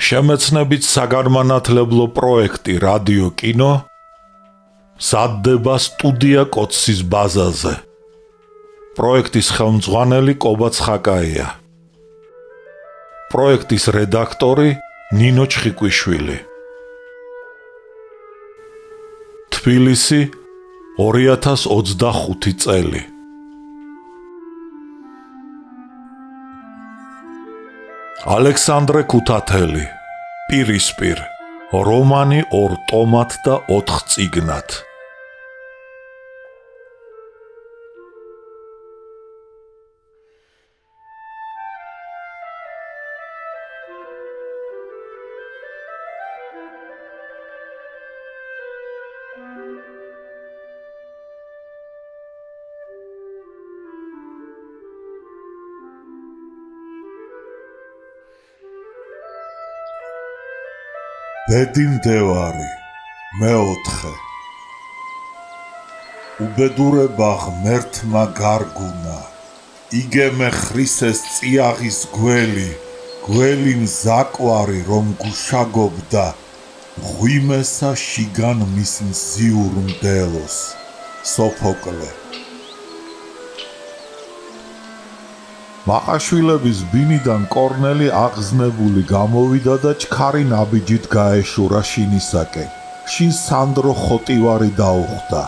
შემეცნებით საგანმანათლებლო პროექტი რადიო კინო სადდება სტუდია კოცის ბაზაზე. პროექტის ხელმძღვანელი კობა ცხაკაია. პროექტის რედაქტორი ნინო ჩხიკვიშვილი. თბილისი 2025 წელი. ალექსანდრე ქუთათელი, პირისპირ, რომანი 2 ტომად და 4 წიგნად. ბედი მდევარი მეოთხე უბედურება ღმერთმა გარგუნა იგემე ხრისეს წიაღის გველი მზაკვარი რომ გუშაგობდა ღვიმესა შიგან მის მზიურ მდელოს სოფოკლე. მაყაშვილების ბინიდან კორნელი აღზნებული გამოვიდა და ჩქარი ნაბიჯით გაეშურა შინისაკენ. შინ სანდრო ხოტივარი დაუხდა.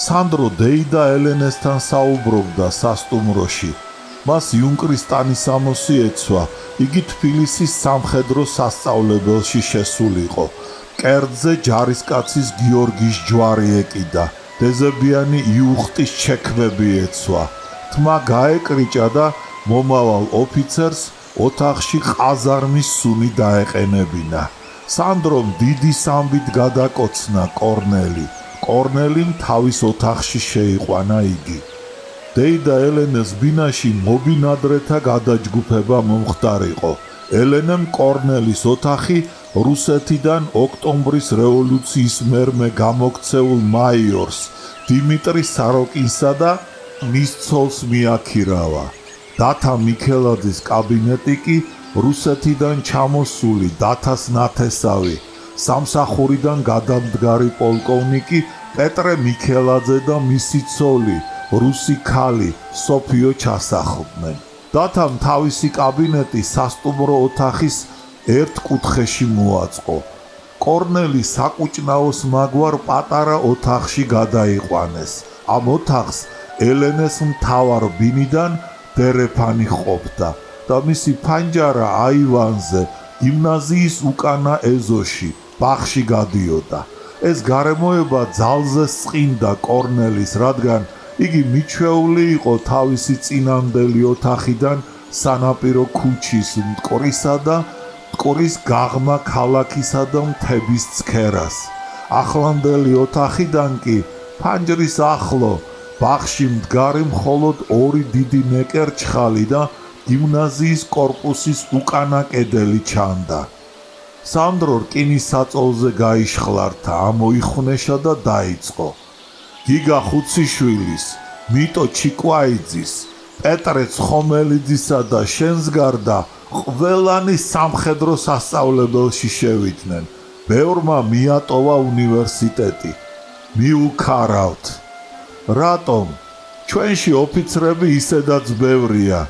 სანდრო დეიდა ელენესთან საუბრობდა სასტუმროში. მას იუნკრის ტანისამოსი ეცვა. იგი თბილისის სამხედრო სასწავლებელში შესულიყო. კერძზე ჯარისკაცის გიორგის ჯვარი ეკიდა. დეზებიანი იუხტის ჩექმები ეცვა. თმა გაეკრიჭა და მომავალ ოფიცერს ოთახში ყაზარმის სუნი დაეყენებინა. სანდრომ დიდი სამბით გადაკოცნა კორნელიმ თავის ოთახში შეიყვანა იგი. დეიდა ელენეს ბინაში მობინადრეთა გადაჯგუფება მომხდარიყო. ელენემ კორნელის ოთახი რუსეთიდან ოქტომბრის რევოლუციის მერმე გამოქცეულ მაიორს დიმიტრი საროკინსა და მის ცოლს მიაქირავა. დათა მიქელაძის კაბინეტი კი რუსეთიდან ჩამოსული დათას ნათესავი, სამსახურიდან გადამდგარი პოლკოვნიკი პეტრე მიქელაძე და მისი ცოლი, რუსი ქალი სოფიო ჩასახლდნენ. დათამ თავისი კაბინეტი სასტუმრო ოთახის ერთ კუთხეში მოაწყო. კორნელი საკუჭნაოს მაგვარ პატარა ოთახში გადაიყვანეს. ამ ოთახს ელენეს მთავარ ბინიდან დერეფანი ყოფდა და მისი ფანჯარა აივანზე გიმნაზიის უკანა ეზოში ბაღში გადიოდა. ეს გარემოება ძალზე სყინდა კორნელის, რადგან იგი მიჩვეული იყო თავისი წინანდელი ოთახიდან სანაპირო ქუჩის მტკვრისა და მტკვრის გაღმა ქალაქისა და მთების ცქერას. ახლანდელი ოთახიდან კი ფანჯრის ახლო ბაღში მდგარი მხოლოდ 2 დიდი ნეკერჩხალი და გიმნაზიის კორპუსის უკანა კედელი ჩანდა. სანდრო რკინის საწოლზე გაიშხლართა, ამოიხვნეშა და დაიწყო. გიგა ხუციშვილის, მიტო ჩიკვაიძის, პეტრე ცხომელიძისა და შენს გარდა ყველანი სამხედრო სასწავლებელში შევიდნენ. ბევრმა მიატოვა უნივერსიტეტი. მიუქარავთ. რატომ? ჩვენში ოფიცრები ისედაც ბევრია.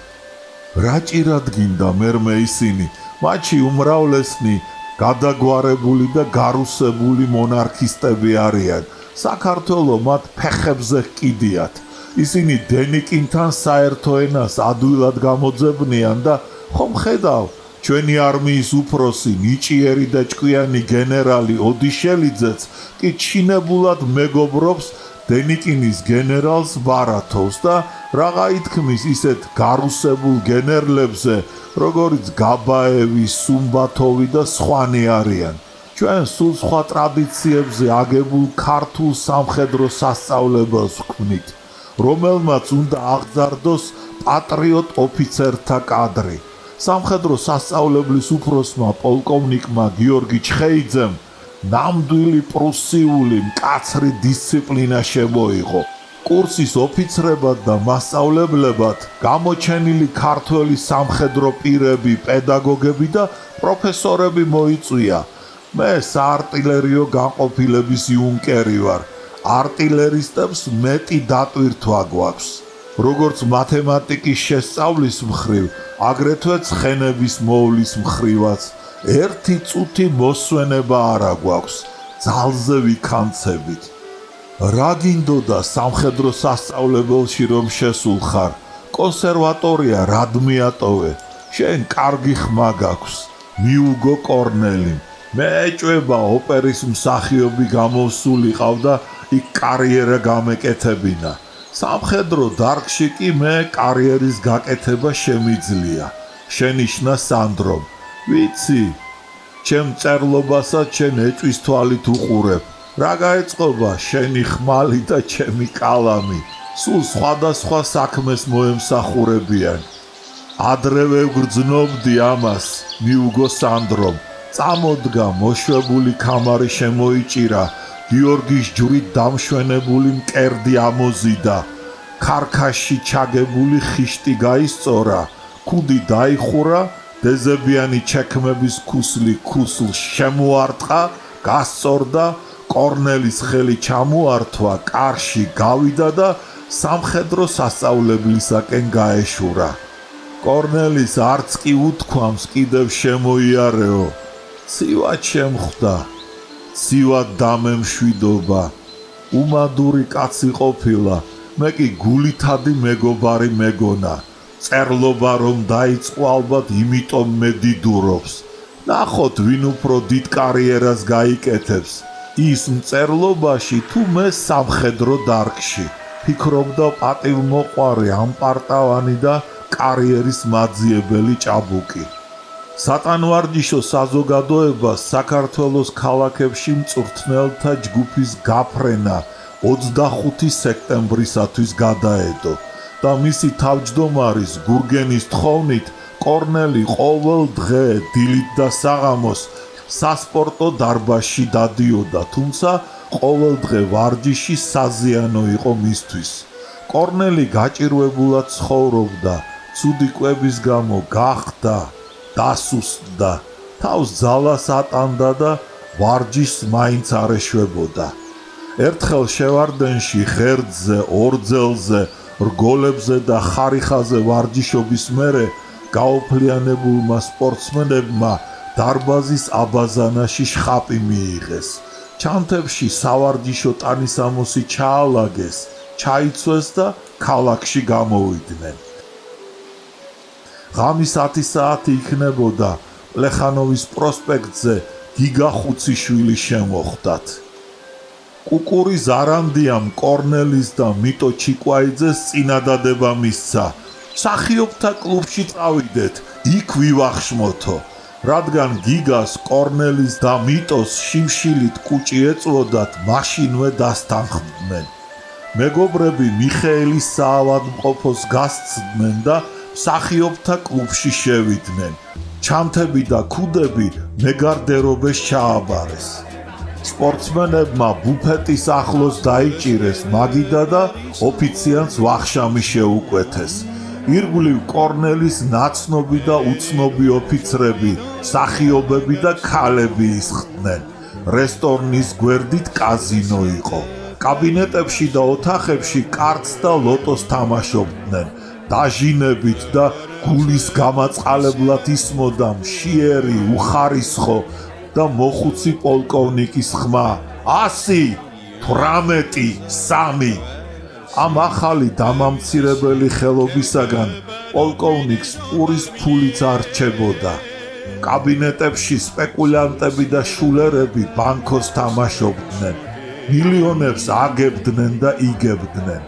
რა ჭირად გინდა მერმე ისინი? მათში უმრავლესნი გადაგვარებული და გარუსებული მონარქისტები არიან. საქართველო მათ ფეხებზე ჰკიდიათ. ისინი დენიკინთან საერთო ენას ადვილად გამოძებნიან და ხომ ხედავ, ჩვენი არმიის უფროსი, ნიჭიერი და ჭკვიანი გენერალი ოდიშელიძეც კი ჩინებულად მეგობრობს დენიკინის გენერალს ბარათოვს და რაღა ითქმის ისეთ გარუსებულ გენერლებზე, როგორიც გაბაევი, სუმბათოვი და სხვანი არიან. ჩვენ სულ სხვა ტრადიციებზე აგებულ ქართულ სამხედრო სასწავლებელს ვქმნით, რომელმაც უნდა აღზარდოს პატრიოტ ოფიცერთა კადრი. სამხედრო სასწავლებლის უფროსმა პოლკოვნიკმა გიორგი ჩხეიძემ ნამდვილი პრუსიული მკაცრი დისციპლინა შემოიღო. კურსის ოფიცრებად და მასწავლებლებად გამოჩენილი ქართველი სამხედრო პირები, პედაგოგები და პროფესორები მოიწვია. მე საარტილერიო განყოფილების იუნკერი ვარ. არტილერისტებს მეტი დატვირთვა გვაქვს. როგორც მათემატიკის შესწავლის მხრივ, აგრეთვე ცხენების მოვლის მხრივაც ერთი წუთი მოსვენება არა გვაქვს. ძალზე ვიქანცებით. რა გინდოდა სამხედრო სასწავლებელში რომ შესულხარ? კონსერვატორია რად მიატოვე? შენ კარგი ხმა გაქვს. მიუგო კორნელი. მე ეჭვება ოპერის მსახიობი გამოსულიყავ და იქ კარიერა გამეკეთებინა. სამხედრო დარგში კი მე კარიერის გაკეთება შემიძლია. შენიშნა სანდრომ. ვიცი, ჩემ წერლობასაც შენ ეჭვის თვალით უყურებ. რა გაეწყობა შენი ხმალი და ჩემი კალამი? სულ სხვადასხვა საქმეს მოემსახურებიან. ადრევე ვგრძნობდი ამას, მიუგო სანდრომ. წამოდგა მოშვებული ქამარი შემოიჭირა. გიორგის ჯვრით დამშვენებული მკერდი ამოზიდა. ქარქაში ჩაგებული ხიშტი გაისწორა. ქუდი დაიხურა. დეზებიანი ჩექმების ქუსლი ქუსლს შემოარტყა. გასწორდა. კორნელის ხელი ჩამოართვა. კარში გავიდა და სამხედრო სასწავლებლისაკენ გაეშურა. კორნელის არც კი უთქვამს კიდევ შემოიარეო. ცივად შემხვდა. ცივად დამემშვიდობა. უმადური კაცი ყოფილა. მე კი გულითადი მეგობარი მეგონა. წერლობა რომ დაიწყო ალბათ იმიტომ მე დიდურობს. ნახოთ ვინ უფრო დიდ კარიერას გაიკეთებს. ის მწერლობაში თუ მე სამხედრო დარგში. ფიქრობდა პატივმოყვარე ამპარტავანი და კარიერის მაძიებელი ჭაბუკი. სატანვარჯიშო საზოგადოებას საქართველოს ქალაქებში მწვრთნელთა ჯგუფის გაფრენა 25 სექტემბრისათვის გადაედო და მისი თავმჯდომარის გურგენის თხოვნით კორნელი ყოველ დღე დილით და საღამოს სასპორტო დარბაზში დადიოდა, თუმცა ყოველ დღე ვარჯიში საზიანო იყო მისთვის. კორნელი გაჭირვებულად ცხოვრობდა, ცუდი კვების გამო გახდა, დასუსტდა, თავს ძალას ატანდა და ვარჯიშს მაინც არ ეშვებოდა. ერთხელ შევარდენში ღერძზე, ორძელზე, რგოლებზე და ხარიხაზე ვარჯიშობის მერე გაოფლიანებულმა სპორტსმენებმა დარბაზის აბაზანაში შხაპი მიიღეს. ჩანთებში სავარჯიშო ტანისამოსი ჩაალაგეს, ჩაიცვეს და ქალაქში გამოვიდნენ. ღამის 10 საათი იქნებოდა, პლეხანოვის პროსპექტზე გიგა ხუციშვილი შემოხვდათ. კუკური ზარანდიამ კორნელის და მიტო ჩიკვაიძეს წინადადება მისცა. მსახიობთა კლუბში წავიდეთ, იქ ვივახშმოთო. რადგან გიგას, კორნელის და მიტოს შიმშილით კუჭი ეწვოდათ, მაშინვე დასთანხმდნენ. მეგობრები მიხეილის საავადმყოფოს გასცდნენ და მსახიობთა კლუბში შევიდნენ. ჩანთები და ქუდები მეგარდერობეს ჩააბარეს. სპორტსმენებმა ბუფეტის ახლოს დაიჭირეს მაგიდა და ოფიციანტს ვახშამი შეუკვეთეს. ირგვლივ კორნელის ნაცნობი და უცნობი ოფიცრები, მსახიობები და ქალები ისხდნენ. რესტორნის გვერდით კაზინო იყო. კაბინეტებში და ოთახებში კარტს და ლოტოს თამაშობდნენ. დაჟინებით და გულის გამაწყალებლად ისმოდა მშიერი, უხარისხო და მოხუცი პოლკოვნიკის ხმა. 100, 18, 3. ამ ახალი დამამცირებელი ხელობისაგან პოლკოვნიკს პურის ფულიც არ რჩებოდა. კაბინეტებში სპეკულანტები და შულერები ბანკოს თამაშობდნენ. მილიონებს აგებდნენ და იგებდნენ.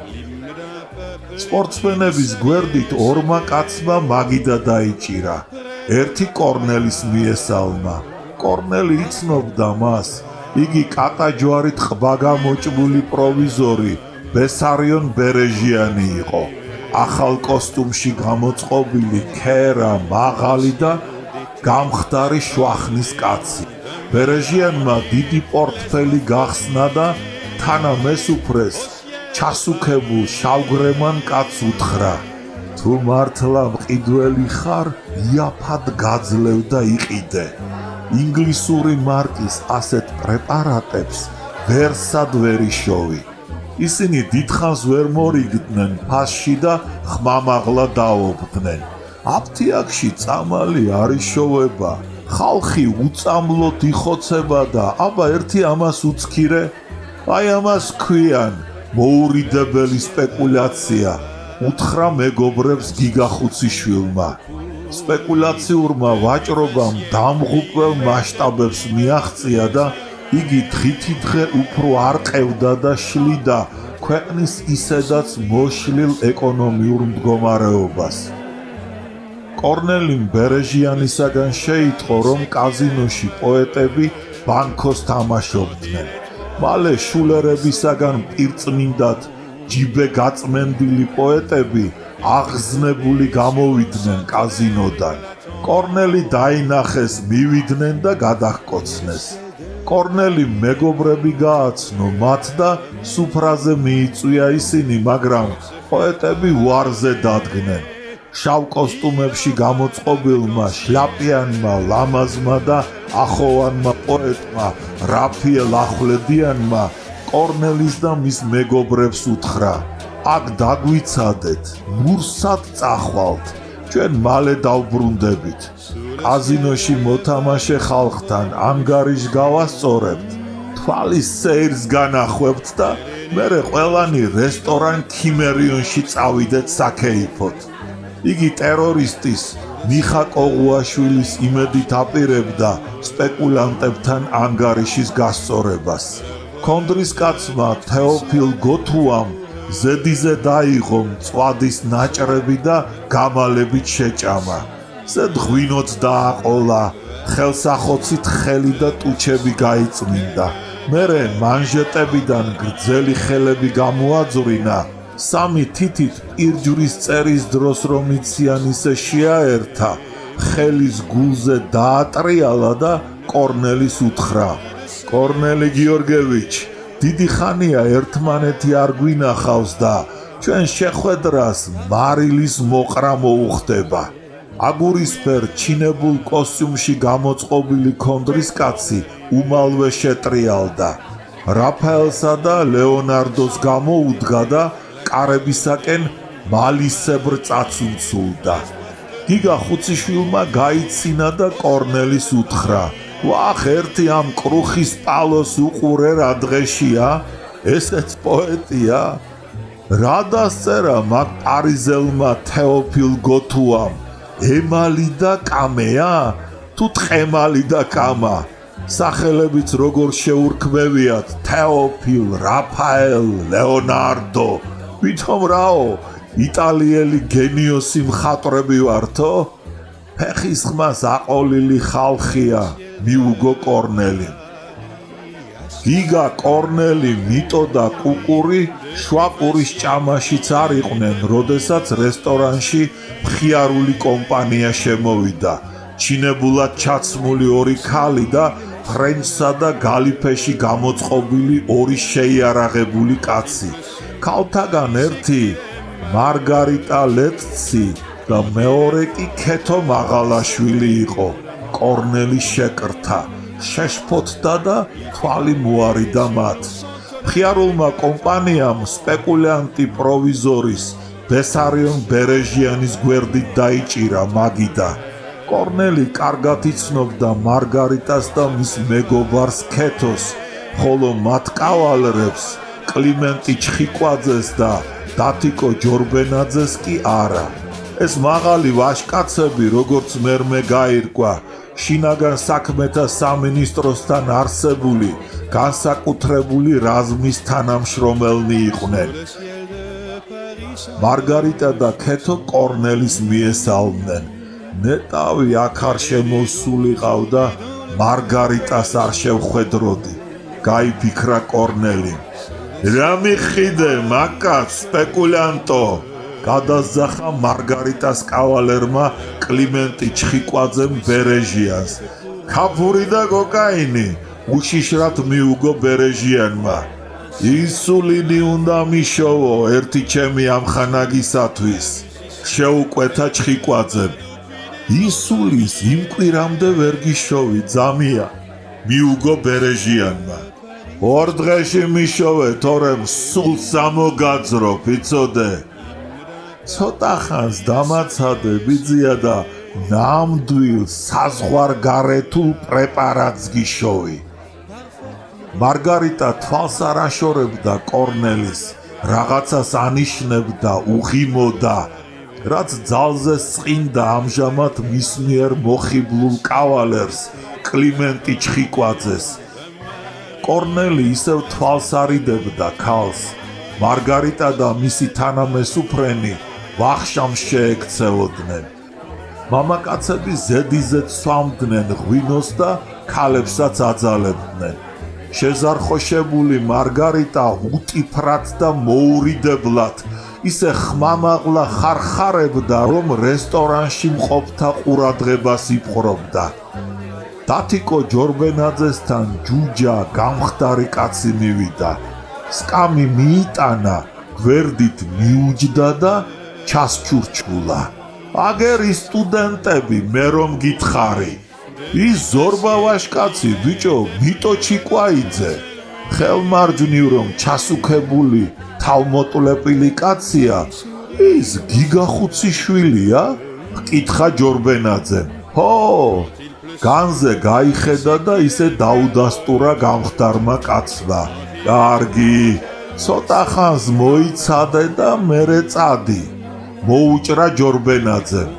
სპორტსმენების გვერდით ორმა კაცმა მაგიდა დაიჭირა. ერთი კორნელის მიესალმა. კორნელი იცნობდა მას. იგი კატაჯვარით ყბა გამოჭმული პროვიზორი ბესარიონ ბერეჟიანი იყო. ახალ კოსტუმში გამოწყობილი, ქერა, მაღალი და გამხდარი შვახნის კაცი. ბერეჟიანმა დიდი პორტფელი გახსნა და თანამესუფრეს ჩასუქებულ შავგრემან კაცს უთხრა: თუ მართლა მყიდველი ხარ, იაფად გაძლევ და იყიდე. ინგლისური მარკის ასეთ პრეპარატებს ვერსად ვერ იშოვი. ისინი დიდხანს ვერ მორიგდნენ ფასში და ხმამაღლა დაობდნენ. აფთიაქში წამალი არ იშოვება, ხალხი უწამლოდ იხოცება და აბა ერთი ამას უცქირე. აი ამას ქვიან მოურიდებელი სპეკულაცია, უთხრა მეგობრებს გიგახუციშვილმა. სპეკულაციურმა ვაჭრობამ დამღუპველ მასშტაბებს მიაღწია და იგი დღითიდღე უფრო არყევდა და შლიდა ქვეყნის ისედაც მოშლილ ეკონომიურ მდგომარეობას. კორნელიმ ბერეჟიანისაგან შეიტყო, რომ კაზინოში პოეტები ბანკოს თამაშობდნენ. მალე შულერებისაგან პირწმინდად ჯიბე გაწმენდილი პოეტები აღზნებული გამოვიდნენ კაზინოდან. კორნელი დაინახეს, მივიდნენ და გადაჰკოცნეს. კორნელიმ მეგობრები გააცნო მათ და სუფრაზე მიიწვია ისინი, მაგრამ პოეტები უარზე დადგნენ. შავ კოსტუმებში გამოწყობილმა შლაპიანმა ლამაზმა და ახოვანმა პოეტმა რაფიელ ახვლედიანმა კორნელის და მის მეგობრებს უთხრა: აქ დაგვიცადეთ, მურსად წახვალთ, ჩვენ მალე დავბრუნდებით. კაზინოში მოთამაშე ხალხთან ანგარიშ გავასწორებთ, თვალის სეირს განახვევთ და მერე ყველანი რესტორან ქიმერიონში წავიდეთ საქეიფოთ. იგი ტერორისტის მიხა კოღუაშვილის იმედით აპირებდა სპეკულანტებთან ანგარიშის გასწორებას. ქონდრის კაცმა თეოფილ გოთუამ ზედიზე დაიღო მწვადის ნაჭრები და გამალებით შეჭამა. ზედ ღვინოც დააყოლა, ხელსახოცით ხელი და ტუჩები გაიწმინდა. მერე მანჟეტებიდან გრძელი ხელები გამოაძვრინა. სამი თითით პირჯვრის წერის დროს რომ იციან ისე შეაერთა, ხელის გულზე დაატრიალა და კორნელის უთხრა: კორნელი გიორგევიჩ, დიდი ხანია ერთმანეთი არ გვინახავს და ჩვენ შეხვედრას მარილის მოყრა მოუხდება. აგურისფერ ჩინებულ კოსტიუმში გამოწყობილი ქონდრის კაცი უმალვე შეტრიალდა. რაფაელსა და ლეონარდოს გამოუდგა და კარებისაკენ მალისებრ წაცუნცულდა. გიგა ხუციშვილმა გაიცინა და კორნელის უთხრა: ვახ, ერთი ამ კრუხის პალოს უყურე რა დღეშია? ესეც პოეტია? რა დასწერა მაგ პარიზელმა თეოფილ გოთუამ? ემალი და კამეა? თუ ტყემალი და კამა? სახელებიც როგორ შეურქმევიათ: თეოფილ, რაფაელ, ლეონარდო. ვითომ რაო, იტალიელი გენიოსი მხატვრები ვართო? ფეხის ხმას აყოლილი ხალხია, მიუგო კორნელი. გიგა, კორნელი, მიტო და კუკური შვაკურის ჭამაშიც არ იყვნენ, როდესაც რესტორანში მხიარული კომპანია შემოვიდა. ჩინებულად ჩაცმული ორი ქალი და ფრენჩსა და გალიფეში გამოწყობილი ორი შეიარაღებული კაცი. ქალთაგან ერთი მარგარიტა ლეტცი და მეორე კი ქეთო მაღალაშვილი იყო. კორნელი შეკრთა, შეშფოთდა და თვალი მოარიდა მათ. მხიარულმა კომპანიამ სპეკულანტი პროვიზორის ბესარიონ ბერეჟიანის გვერდით დაიჭირა მაგიდა. კორნელი კარგად იცნობდა მარგარიტას და მის მეგობარს ქეთოს, ხოლო მათ კავალერებს კლიმენტი ჩხიკვაძეს და დათიკო ჯორბენაძეს კი არა. ეს მაღალი ვაჟკაცები, როგორც მერმე გაირკვა, შინაგან საქმეთა სამინისტროსთან არსებული განსაკუთრებული რაზმის თანამშრომელნი იყვნენ. მარგარიტა და ქეთო კორნელის მიესალმნენ. ნეტავი აქ არ შემოსულიყავდა, მარგარიტას არ შევხვედროდი, გაიფიქრა კორნელი. რა მიხიდე, მაკაც, სპეკულანტო, გადაზახა მარგარიტას კავალერმა კლიმენტი ჩხიკვაძემ ბერეჟიანს. ქაფური და კოკაინი, უშიშრად მიუგო ბერეჟიანმა. ისულინი უნდა მიშოვო ერთი ჩემი ამხანაგისათვის. შეუკვეთა ჩხიკვაძემ. ისულის იმ კვირამდე ვერ გიშოვი ძამია. მიუგო ბერეჟიანმა. ორ დღეში მიშოვე, თორემ სულ სამოგაძროფ, იცოდე. ცოტა ხანს დამაცადე ბიძია და ნამდვილ საზღვარგარეთულ პრეპარატს გიშოვი. მარგარიტა თვალს არ აშორებდა კორნელის, რაღაცას ანიშნებდა, უღიმოდა, რაც ძალზე სწყინდა ამჟამად მის მიერ მოხიბლულ კავალერს, კლიმენტი ჩხიკვაძეს. კორნელი ისევ თვალს არიდებდა ქალს. მარგარიტა და მისი თანამესუფრენი ვახშამს შეექცეოდნენ. მამაკაცები ზედიზედ სვამდნენ ღვინოს და ქალებსაც აძალებდნენ. შეზარხოშებული მარგარიტა უტიფრად და მოურიდებლად ისე ხმამაღლა ხარხარებდა, რომ რესტორანში მყოფთა ყურადღებას იპყრობდა. დათიკო ჯორბენაძესთან ჯუჯა გამხდარი კაცი მივიდა. სკამი მიიტანა, გვერდით მიუჯდა და ჩასჩურჩულა. აგერი სტუდენტები, მე რომ გითხარი. ის ზორბავაშკაცი, ბიჭო, მიტო ჩიკვაიძე. ხელმარჯვნივ რომ ჩასუქებული, თავმოტლეპილი კაცია, ის გიგახუციშვილია? ჰკითხა ჯორბენაძემ. ჰო, განზე გაიხედა და ისე დაუდასტურა გამხდარმა კაცმა. კარგი, ცოტა ხანს მოიცადე და მერე წადი. მოუჭრა ჯორბენაძემ.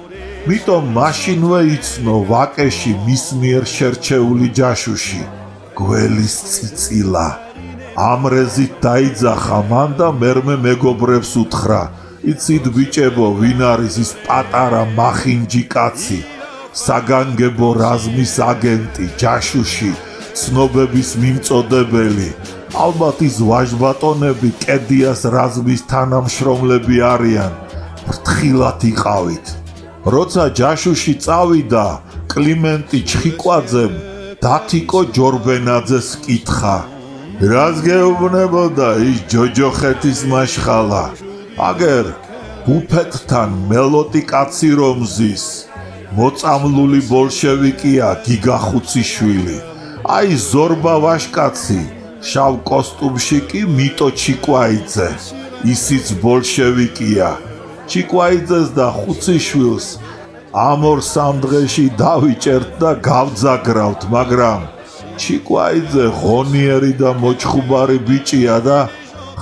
მიტომ მაშინვე იცნო ვაკეში მის მიერ შერჩეული ჯაშუში, გველის წიწილა. ამრეზით დაიძახა მან და მერმე მეგობრებს უთხრა, იცით ბიჭებო, ვინ არის ის პატარა მახინჯი კაცი, საგანგებო რაზმის აგენტი, ჯაშუში, ცნობების მიმწოდებელი. ალბათ ის ვაჟბატონები კედიას რაზმის თანამშრომლები არიან, ფრთხილად იყავით. როცა ჯაშუში წავიდა, კლიმენტი ჩხიკვაძემ დათიკო ჯორბენაძეს კითხა. რას გეუბნებოდა ის ჯოჯოხეთის მაშხალა? აგერ ბუფეტთან მელოტი კაცი რომ ზის. მოწამლული ბოლშევიკია გიგახუციშვილი. აი ზორბა ვაშკაცი, შავ კოსტუმში კი მიტო ჩიკვაიძე. ისიც ბოლშევიკია. ჩიკვაიძეს და ხუციშვილს ამ ორ სამ დღეში დავიჭერთ და გავძაგრავთ, მაგრამ ჩიკვაიძე ღონიერი და მოჩხუბარი ბიჭია და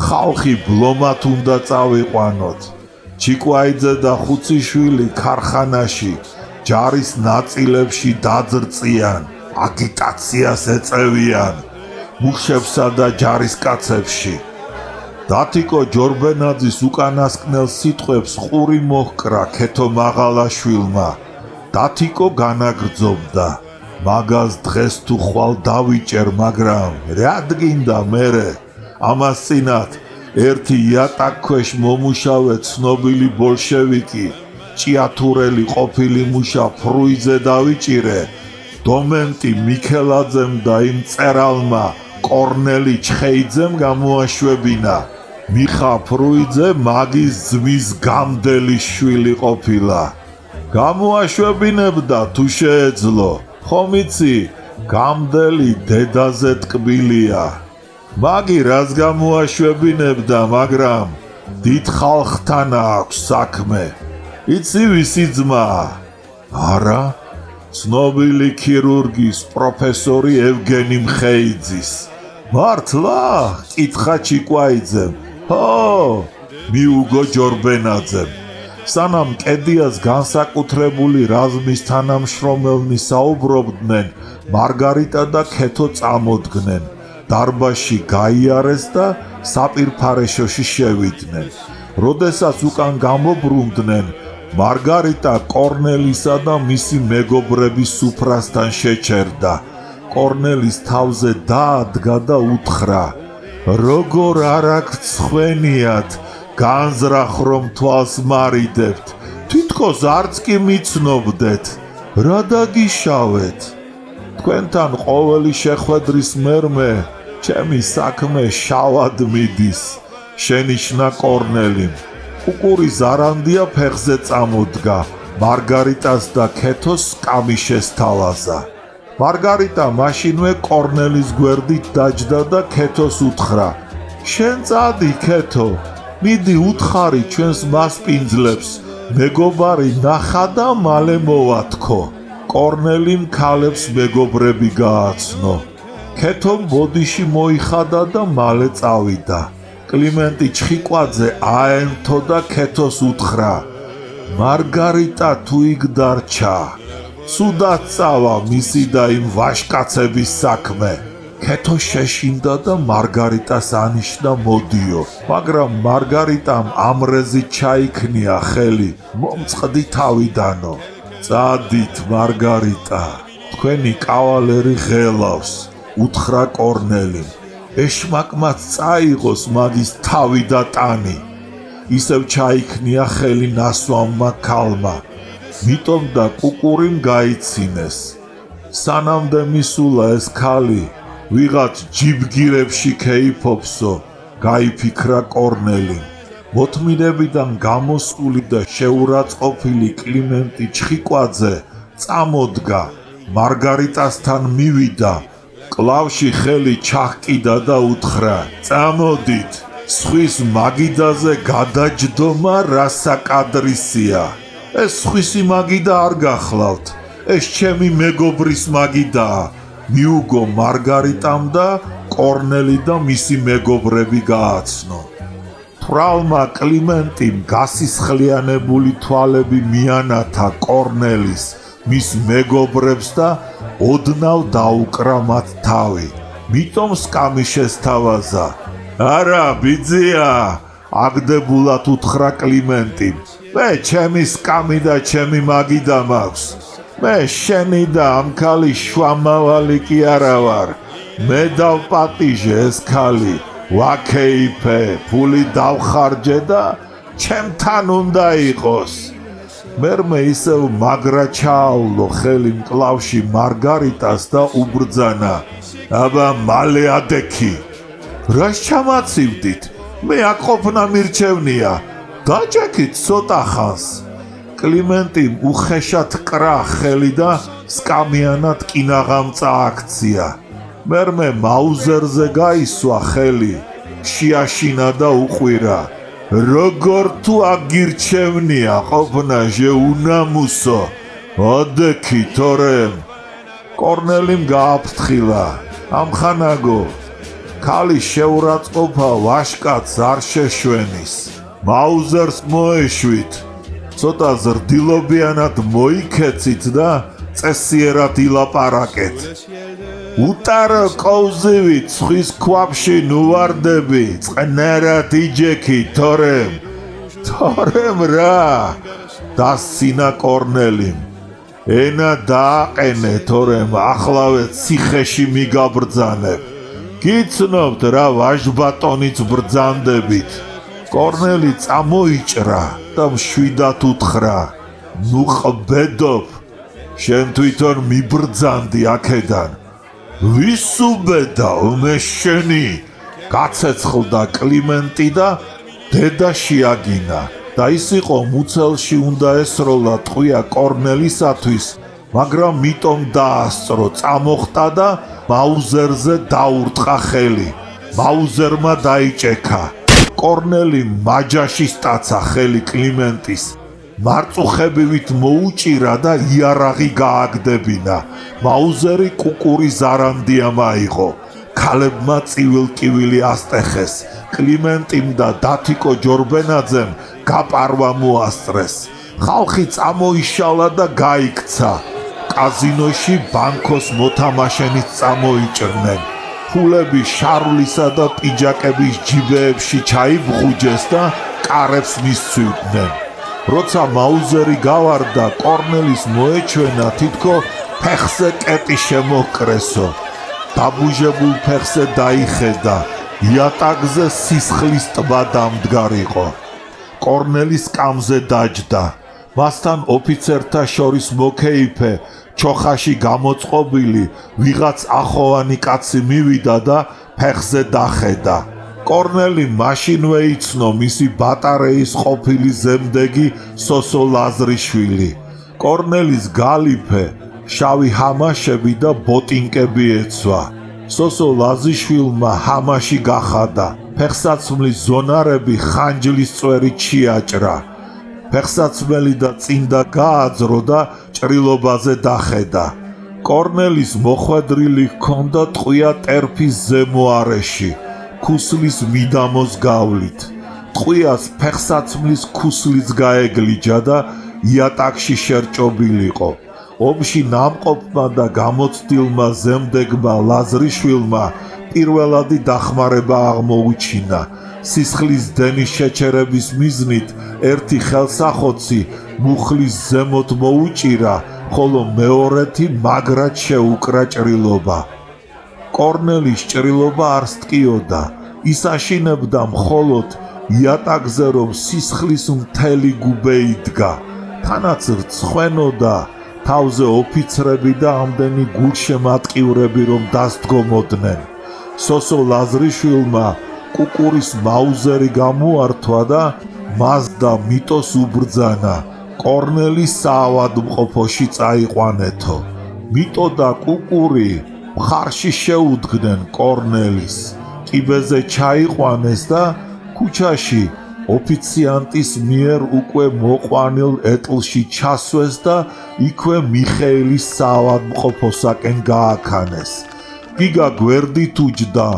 ხალხი ბლომად უნდა წავიყვანოთ. ჩიკვაიძე და ხუციშვილი ქარხანაში ჯარის ნაწილებში დაძრწიან, აგიტაციას ეწევიან, მუშებსა და ჯარისკაცებში. დათიკო ჯორბენაძის უკანასკნელ სიტყვებს ყური მოჰკრა ქეთო მაღალაშვილმა. დათიკო განაგრძობდა. მაგას დღეს თუ ხვალ დავიჭერ, მაგრამ რა დგინდა მერე? ამას წინათ ერთი იატაკქვეშ მომუშავე ცნობილი ბოლშევიკი, ჭიათურელი ყოფილი მუშა ფრუიძე დავიჭირე. დომენტი მიქელაძემ და იმ წერალმა კორნელი ჩხეიძემ გამოაშვებინა. მიხა ფრუიძე მაგის ძმის გამდელი შვილი ყოფილა. გამოაშვებინებდა თუ შეეძლო. ხომ იცი, გამდელი დედაზე ტკბილია. მაგი რას გამოაშვებინებდა, მაგრამ დიდ ხალხთან აქვს საქმე. იცი ვისი ძმაა? არა, ცნობილი ქირურგის პროფესორი ევგენი მხეიძის. მართლა? კითხა ჩიკვაიძემ. ჰო, მიუგო ჯორბენაძემ. სანამ კედიას განსაკუთრებული რაზმის თანამშრომელნი საუბრობდნენ, მარგარიტა და ქეთო წამოდგნენ. დარბაზში გაიარეს და საპირფარეშოში შევიდნენ. როდესაც უკან გამობრუნდნენ, მარგარიტა კორნელისა და მისი მეგობრების სუფრასთან შეჩერდა. კორნელის თავზე დაადგა და უთხრა: როგორ არ აქ ცხვენიათ, განზრახ რომ თვალს მარიდებთ, თითქოს არც კი მიცნობდეთ, რა დაგიშავეთ? თქვენთან ყოველი შეხვედრის მერმე ჩემი საქმე შავად მიდის, შენიშნა კორნელიმ. კუკური ზარანდია ფეხზე წამოდგა, მარგარიტას და ქეთოს სკამი შესთავაზა. მარგარიტა მაშინვე კორნელის გვერდით დაჯდა და ქეთოს უთხრა: შენ წადი, ქეთო, მიდი უთხარი ჩვენს მასპინძლებს, მეგობარი ნახა და მალე მოვათქო. კორნელიმ ქალებს მეგობრები გააცნო. ქეთომ ბოდიში მოიხადა და მალე წავიდა. კლიმენტი ჩხიკვაძე აენთო და ქეთოს უთხრა: მარგარიტა თუ იქ დარჩა, ცუდად წავა მისი და იმ ვაშკაცების საქმე. ქეთო შეშინდა და მარგარიტას ანიშნა მოდიო, მაგრამ მარგარიტამ ამრეზი ჩაიქნია ხელი, მომწყდი თავიდანო. წადით, მარგარიტა, თქვენი კავალერი ღელავს, უთხრა კორნელიმ. ეშმაკმაც წაიღოს მაგის თავი და ტანი. ისევ ჩაიქნია ხელი ნასვამმა ქალმა, მიტომ და კუკურიმ გაიცინეს. სანამდე მისულა ეს ქალი, ვიღაც ჯიბგირებში ქეიფობსო, გაიფიქრა კორნელიმ. მოთმინებიდან გამოსული და შეურაცხყოფილი კლიმენტი ჩხიკვაძე წამოდგა, მარგარიტასთან მივიდა, კლავში ხელი ჩაჰკიდა და უთხრა: წამოდით, სხვის მაგიდაზე გადაჯდომა რასაკადრისია. ეს სხვისი მაგიდა არ გახლავთ, ეს ჩემი მეგობრის მაგიდაა. მიუგო მარგარიტამ და კორნელი და მისი მეგობრები გააცნო. თვრალმა კლიმენტიმ გასისხლიანებული თვალები მიანათა კორნელის, მის მეგობრებს და ოდნავ დაუკრა მათ თავი. მიტომ სკამი შესთავაზა. არა, ბიძია, აგდებულად უთხრა კლიმენტიმ. მე ჩემი სკამი და ჩემი მაგიდა მაქვს. მე შენი და ამ ქალის შვამავალი კი არა ვარ. მე დავპატიჟე ეს ქალი, ვაქეიფე, ფული დავხარჯე და ჩემთან უნდა იყოს. მერმე ისევ მაგრა ჩაავლო ხელი მკლავში მარგარიტას და უბრძანა: აბა მალე ადექი. რას ჩამაცივდით? მე აქ ყოფნა მირჩევნია, დაჭექით ცოტა ხანს. კლიმენტიმ უხეშად კრა ხელი და სკამიანად კინაღამ წააქცია. მერმე მაუზერზე გაისვა ხელი, შეაშინა და უყვირა: როგორ თუ აგირჩევნია ყოფნა ჟეუნამუსო, ადექი თორემ. კორნელიმ გააფრთხილა: ამხანაგო, ქალის შეურაცხყოფა ვაშკაცს არ შეშვენის. მაუზერს მოეშვით, ცოტა ზრდილობიანად მოიქეცით და წესიერად ილაპარაკეთ. უტარო კოვზივით სხვის ქვაბში ნუვარდები, წყნარად იჯექი თორემ. თორემ რა? დასცინა კორნელიმ. ენა დააყენე თორემ ახლავე ციხეში მიგაბრძანებ. გიცნობთ რა ვაჟბატონიც ბრძანდებით. კორნელი წამოიჭრა და მშვიდად უთხრა: ნუ ყბედობ, შენ თვითონ მიბრძანდი აქედან. ვის უბედავ მე შენი? გაცეცხლდა კლიმენტი და დედა შეაგინა და ის იყო მუცელში უნდა ესროლა ტყვია კორნელისათვის, მაგრამ მიტომ დაასწრო, წამოხტა და მაუზერზე დაურტყა ხელი. მაუზერმა დაიჭექა. კორნელი მაჯაში სტაცა ხელი კლიმენტის. მარწუხებივით მოუჭირა და იარაღი გააგდებინა. მაუზერი კუკური ზარანდია მაიღო. ქალებმა წივილ-კივილი ასტეხეს. კლიმენტიმ და დათიკო ჯორბენაძემ გაპარვა მოასწრეს. ხალხი წამოიშალა და გაიქცა. კაზინოში ბანკოს მოთამაშენიც წამოიჭრნენ. ფულები შარვლისა და პიჯაკების ჯიბეებში ჩაიბღუჯეს და კარებს მისცვიდნენ. როცა მაუზერი გავარდა, კორნელის მოეჩვენა თითქო ფეხზე კეტი შემოჰკრესო. დაბუჟებულ ფეხზე დაიხედა, იატაკზე სისხლის ტბა დამდგარიყო. კორნელის სკამზე დაჯდა. მასთან ოფიცერთა შორის მოკეიფე ჩოხაში გამოწყობილი ვიღაც ახოვანი კაცი მივიდა და ფეხზე დახედა. კორნელი მაშინვე იცნო მისი ბატარეის ყოფილი ზემდეგი სოსო ლაზრიშვილი. კორნელის გალიფე, შავი ჰამაშები და ბოტინკები ეცვა. სოსო ლაზიშვილმა ჰამაში გახადა. ფეხსაცმლის ზონარები ხანჯლის წვერით შეაჭრა. ფეხსაცმელი და წინდა გააძრო და ჭრილობაზე დახედა. კორნელის მოხვედრილი ჰქონდა ტყვია ტერფის ზემო არეში, ქუსლის მიდამოს გავლით. ტყვიას ფეხსაცმლის ქუსლიც გაეგლიჯა და იატაკში შერჭობილიყო. ომში ნამყოფმა და გამოცდილმა ზემდეგმა ლაზრიშვილმა პირველადი დახმარება აღმოუჩინა. სისხლის დენის შეჩერების მიზნით ერთი ხელსახოცი მუხლის ზემოთ მოუჭირა, ხოლო მეორეთი მაგრად შეუკრა ჭრილობა. კორნელის ჭრილობა არ სტკიოდა, ის აშინებდა მხოლოდ იატაკზე, რომ სისხლის მთელი გუბე იდგა. თანაც რცხვენოდა თავზე ოფიცრები და ამდენი გულშემატკივრები, რომ დასდგომოდნენ. სოსო ლაზრიშვილმა კუკურის მაუზერი გამოართვა და მას და მიტოს უბრძანა კორნელის საავადმყოფოში წაიყვანეთო. მიტო და კუკური მხარში შეუდგნენ კორნელის. კიბეზე ჩაიყვანეს და ქუჩაში ოფიციანტის მიერ უკვე მოყვანილ ეტლში ჩასვეს და იქვე მიხეილის საავადმყოფოსაკენ გააქანეს. გიგა გვერდით უჯდა.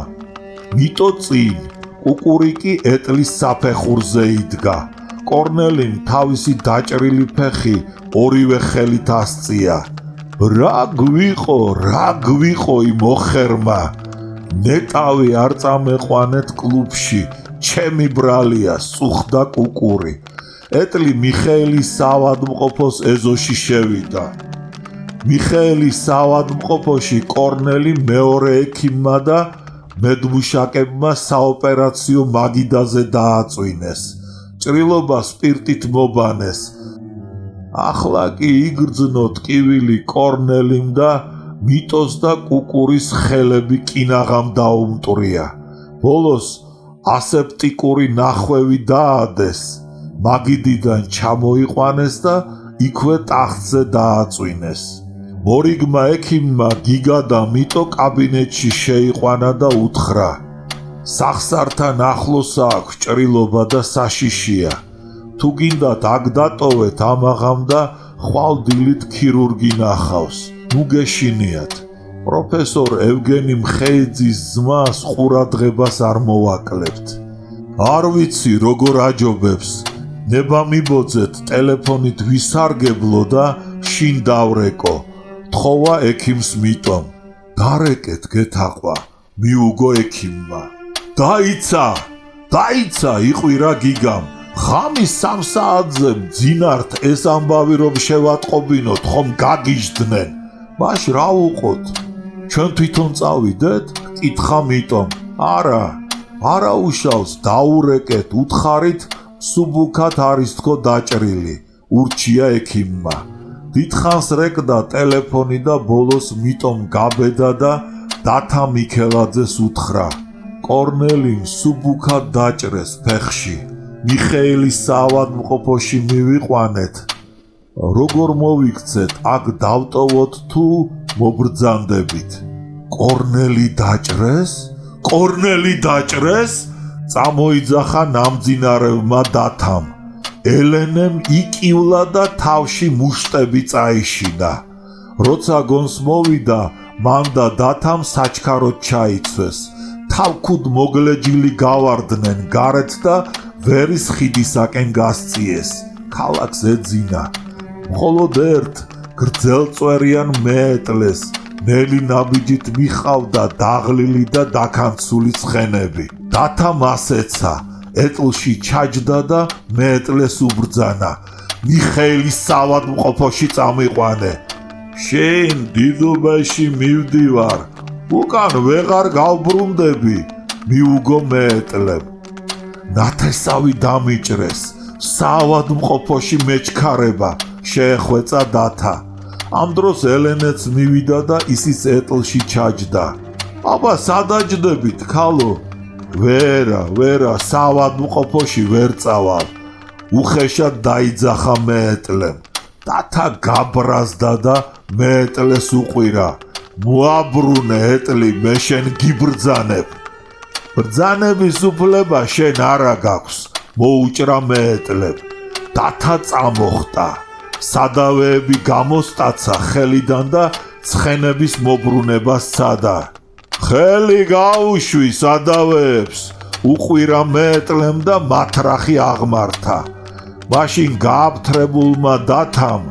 მიტო წინ, კუკური კი ეტლის საფეხურზე იდგა. კორნელიმ თავისი დაჭრილი ფეხი ორივე ხელით ასწია. რა გვიყო იმ ოხერმა? ნეტავი არ წამეყვანეთ კლუბში, ჩემი ბრალია, სუხდა კუკური. ეტლი მიხეილის საავადმყოფოს ეზოში შევიდა. მიხეილის საავადმყოფოში კორნელი მეორე ექიმმა და მედმუშაკებმა საოპერაციო მაგიდაზე დააწვინეს. ჭრილობა სპირტით მობანეს. ახლა კი იგრძნო ტკივილი კორნელიმ და მიტოს და კუკურის ხელები კინაღამ დაუმტვრია. ბოლოს ასეპტიკური ნახვევი დაადეს, მაგიდიდან ჩამოიყვანეს და იქვე ტახტზე დააწვინეს. მორიგმა ექიმმა გიგა და მიტო კაბინეტში შეიყვანა და უთხრა: სახსართან ახლოს აქვს ჭრილობა და საშიშია. თუ გინდათ აქ დატოვეთ ამაღამ და ხვალდილით ქირურგი ნახავს. ნუ გეშინიათ. პროფესორ ევგენი მხეიძის ზმას ყურადღებას არ მოვაკლებთ. არ ვიცი როგორ აჯობებს. ნება მიბოძეთ ტელეფონით ვისარგებლო და შინ დავრეკო. თხოვა ექიმს მიტომ. დარეკეთ გეთაყვა, მიუგო ექიმმა. დაიცა, იყვირა გიგამ. ხამის 3 საათზე მძინართ ეს ამბავი რომ შევატყობინოთ, ხომ გაგიჟდნენ? მაშ რა უყოთ? ჩვენ თვითონ წავიდეთ? კითხა მიტომ. არა უშავს, დაურეკეთ, უთხარით, სუბუქად არის თქო დაჭრილი, ურჩია ექიმმა. დიდხანს რეკდა ტელეფონი და ბოლოს მიტომ გაბედა და დათა მიქელაძეს უთხრა: კორნელიმ სუბუქად დაჭრეს ფეხში. მიხეილის საავადმყოფოში მივიყვანეთ. როგორ მოვიქცეთ, აქ დავტოვოთ თუ მობრძანდებით? კორნელი დაჭრეს? წამოიძახა ნამძინარევმა დათამ. ელენემ იკივლა და თავში მუშტები წაიშინა. როცა გონს მოვიდა, მან და დათამ საჩქაროდ ჩაიცვეს. თავქუდ მოგლეჯილი გავარდნენ გარეთ და ვერის ხიდისაკენ გასწიეს. ქალაქს ეძინა. მხოლოდ ერთ გრძელწვერიან მეეტლეს ნელი ნაბიჯით მიხავდა დაღლილი და დაქანცული ცხენები. დათა მას ეცა. ეტლში ჩაჯდა და მეეტლეს უბრძანა: მიხეილის საავადმყოფოში წამიყვანე. შენ დიდობაში მივდივარ, უკან ვეღარ გავბრუნდები, მიუგო მეეტლემ. ნათესავი დამიჭრეს, საავადმყოფოში მეჩქარება, შეეხვეწა დათა. ამ დროს ელენეც მივიდა და ისიც ეტლში ჩაჯდა. აბა სადაჯდებით ქალო? ვერა, საავადმყოფოში ვერ წავალ. უხეშად დაიძახა მეეტლემ. დათა გაბრაზდა და მეეტლეს უყვირა. მოაბრუნე ეტლი, მე შენ გიბრძანებ. ბრძანების უფლება შენ არა გაქვს, მოუჭრა მეეტლემ. დათა წამოხტა. სადავეები გამოსტაცა ხელიდან და ცხენების მობრუნება სცადა. ხელი გაუშვი სადავეებს, უყვირა მეეტლემ და მათრახი აღმართა. მაშინ გააფთრებულმა დათამ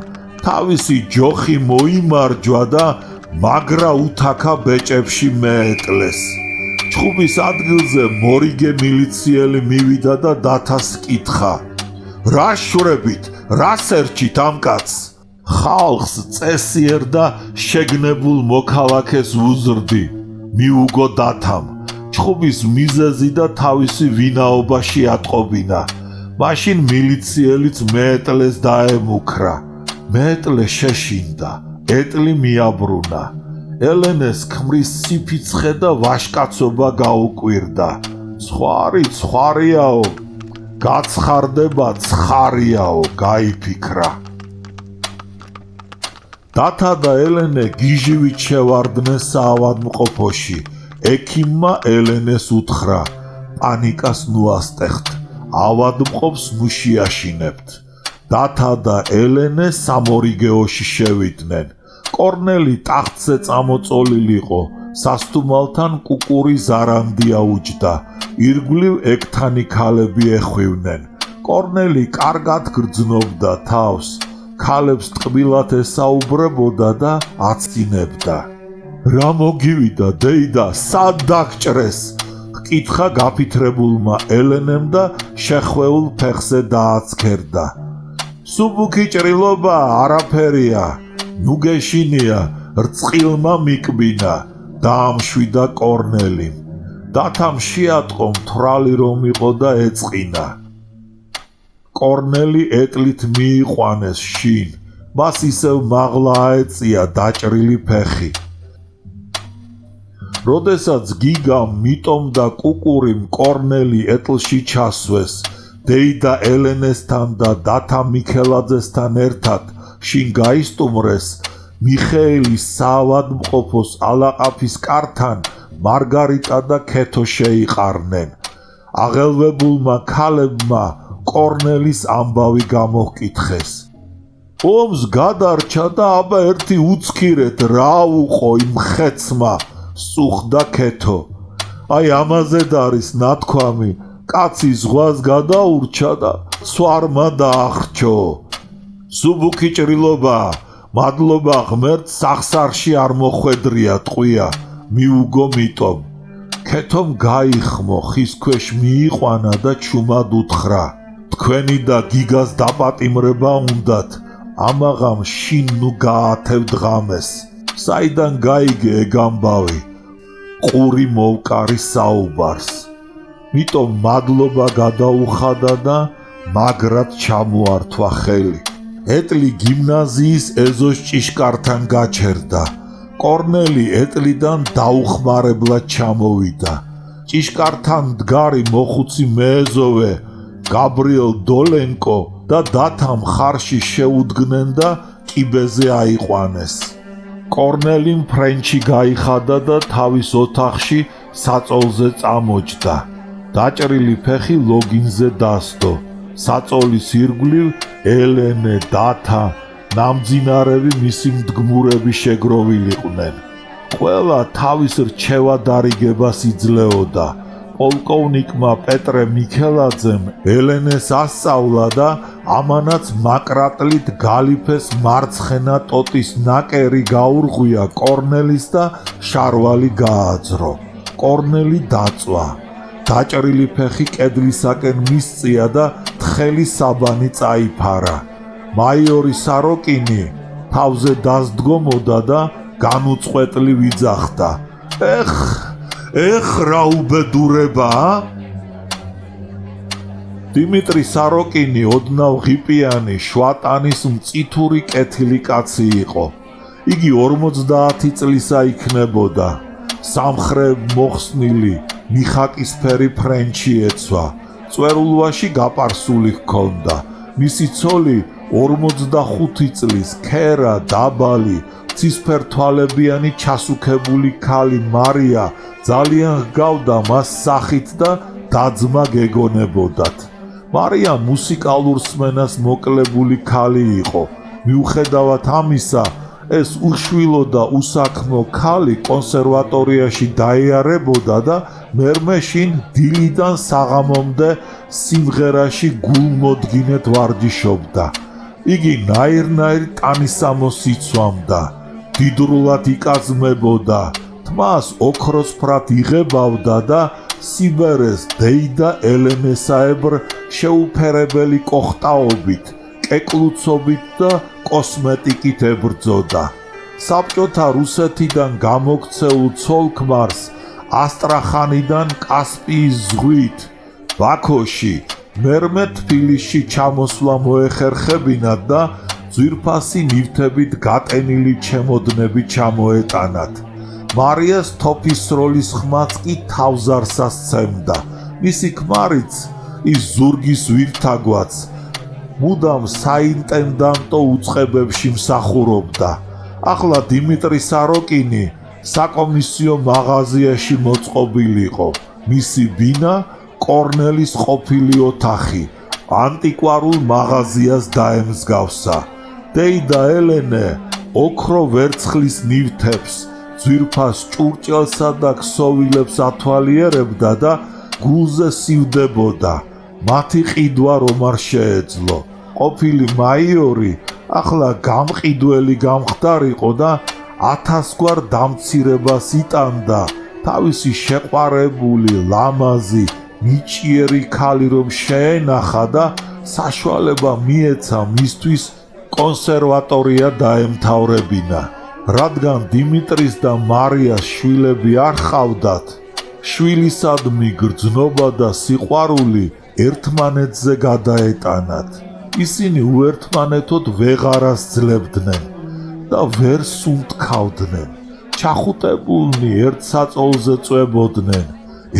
თავისი ჯოხი მოიმარჯვა და მაგრა უთაქა ბეჭებში მეეტლეს. ჩხუბის ადგილზე მორიგე მილიციელი მივიდა და დათას კითხა: რა შვრებით, რას ერჩით ამ კაცს? ხალხს წესიერ და შეგნებულ მოქალაქეს ვუზრდი, მიუგო დათამ. ჩხუბის მიზეზი და თავისი ვინაობა შეატყობინა. მაშინ მილიციელიც მეეტლეს დაემუქრა. მეეტლე შეშინდა, ეტლი მიაბრუნა. ელენეს ქმრის სიფიცხე და ვაშკაცობა გაუკვირდა. ცხარიაო, გაცხარდება ცხარიაო, გაიფიქრა. დათა და ელენე გიჟივით შევარდნენ საავადმყოფოში. ექიმმა ელენეს უთხრა: პანიკას ნუასტეხთ, ავადმყოფს ნუ შეაშინებთ. დათა და ელენე სამორიგეოში შევიდნენ. კორნელი ტახტზე წამოწოლილიყო, სასტუმალთან კუკური ზარანდი აუჯდა. ირგვლივ ექთანი ქალები ეხვივნენ. კორნელი კარგად გრძნობდა თავს. ქალებს ტყბილად ესაუბრებოდა და აცინებდა. რა მოგივიდა დეიდა, სად დაგჭრეს? ჰკითხა გაფითრებულმა ელენემ და შეხვეულ ფეხზე დააცქერდა. სუბუქი ჭრილობა არაფერია, ნუ გეშინია, რწყილმა მიკბინა, დაამშვიდა კორნელიმ. დათამ შეატყო მთვრალი რომ იყო და ეწყინა. კორნელი ეტლით მიიყვანეს შინ, მას ისევ მაღლა აეწია დაჭრილი ფეხი. როდესაც გიგამ მიტომ და კუკურიმ კორნელი ეტლში ჩასვეს, დეიდა ელენესთან და დათა მიქელაძესთან ერთად შინ გაისტუმრეს, მიხეილის საავადმყოფოს ალაყაფის კართან მარგარიტა და ქეთო შეიყარნენ. აღელვებულმა ქალებმა კორნელის ამბავი გამოჰკითხეს. ომს გადარჩა და აბა ერთი უცქირეთ რა უყო იმ ხეცმა, სუხდა ქეთო. აი ამაზედ არის ნათქვამი, კაცი ზღვას გადაურჩა და სვარმა დაახრჩო. სუბუქი ჭრილობა, მადლობა ღმერთს, სახსარში არ მოხვედრია ტყვია, მიუგო მიტომ. ქეთომ გაიხმო, ხის ქვეშ მიიყვანა და ჩუმად უთხრა: თქვენი და გიგას დაპატიმრება უნდათ, ამაღამ შინ ნუ გაათევ დღამეს. საიდან გაიგე ეგ ამბავი? ყური მოვკარი საუბარს. მიტომ მადლობა გადაუხადა და მაგრად ჩამოართვა ხელი. ეტლი გიმნაზიის ეზოს ჭიშკართან გაჩერდა. კორნელი ეტლიდან დაუხმარებლად ჩამოვიდა. ჭიშკართან მდგარი მოხუცი მეეზოვე, გაბრიელ დოლენკო და დათა მხარში შეუდგნენ და კიბეზე აიყვანეს. კორნელიმ ფრენჩი გაიხადა და თავის ოთახში საწოლზე წამოჯდა. დაჭრილი ფეხი ლოგინზე დასდო. საწოლის ირგვლივ ელენე, დათა, ნამძინარები მისი მდგმურები შეგროვილიყვნენ. ყველა თავის რჩევა დარიგებას იძლეოდა. პოლკოვნიკმა პეტრე მიქელაძემ ელენეს ასწავლა და ამანაც მაკრატლით გალიფეს მარცხენა ტოტის ნაკერი გაურღვია კორნელის და შარვალი გააძრო. კორნელი დაწვა. დაჭრილი ფეხი კედლისაკენ მისწია და თხელი საბანი წაიფარა. მაიორი საროკინი თავზე დასდგომოდა და განუწყვეტლი ვიძახდა: ეხ რა უბედურებაა? დიმიტრი საროკინი ოდნავ ღიპიანი, შვატანის მწითური კეთილი კაცი იყო. იგი 50 წლისა იქნებოდა. სამხრებ მოხსნილი მიხაკისფერი ფრენჩი ეცვა, წვერულვაში გაპარსული ჰქონდა. მისი ცოლი 45 წლის ქერა დაბალი, ცისფერთვალებიანი ჩასუქებული ქალი მარია ძალიან ჰგავდა მას სახით და დაძმა გეგონებოდათ. მარია მუსიკალურ სმენას მოკლებული ქალი იყო. მიუხედავად ამისა, ეს უშვილო და უსაქმო ქალი კონსერვატორიაში დაიარებოდა და მერმე შინ დილიდან საღამომდე სიმღერაში გულმოდგინედ ვარჯიშობდა. იგი ნაირ-ნაირ ტანისამოს იცვამდა, დიდრულად იკაზმებოდა, თმას ოქროსფრად იღებავდა და სიბერეს დეიდა ელენესაებრ შეუფერებელი კოხტაობით, კეკლუცობით და კოსმეტიკით ებრძოდა. საბჭოთა რუსეთიდან გამოქცეულ ცოლ-ქმარს ასტრახანიდან კასპიის ზღვით, ბაქოში, მერმე თბილისში ჩამოსვლა მოეხერხებინათ და ძვირფასი ნივთებით გატენილი ჩემოდნები ჩამოეტანათ. მარიას თოფისროლის ხმაც კი თავზარსა სცემდა. მისი ქმარიც, ის ზურგის ვირთაგვაც, მუდამ საინტენდანტო უწყებებში მსახურობდა. ახლა დიმიტრი საროკინი საკომისიო მაღაზიაში მოწყობილიყო. მისი ბინა კორნელის ყოფილი ოთახი ანტიკვარულ მაღაზიას დაემსგავსა. დეიდა ელენე ოქრო ვერცხლის ნივთებს, ძვირფას ჭურჭელსა და ქსოვილებს ათვალიერებდა და გულზე სივდებოდა. მათი ყიდვა რომ არ შეეძლო. ყოფილი მაიორი ახლა გამყიდველი გამხდარიყო და 1000 გვარ დამცირებას იტანდა. თავისი შეყვარებული ლამაზი მიჭიერი ქალი რომ შეენახა და საშუალება მიეცა მისთვის კონსერვატორია დაემთავრებინა. რადგან დიმიტრის და მარიას შვილები არ ჰყავდათ, შვილისადმი გრძნობა და სიყვარული ერთმანეთზე გადაეტანათ. ისინი უერთმანეთოდ ვეღარას ძლებდნენ და ვერ სუნთქავდნენ. ჩახუტებულნი ერთ საწოლზე წვებოდნენ,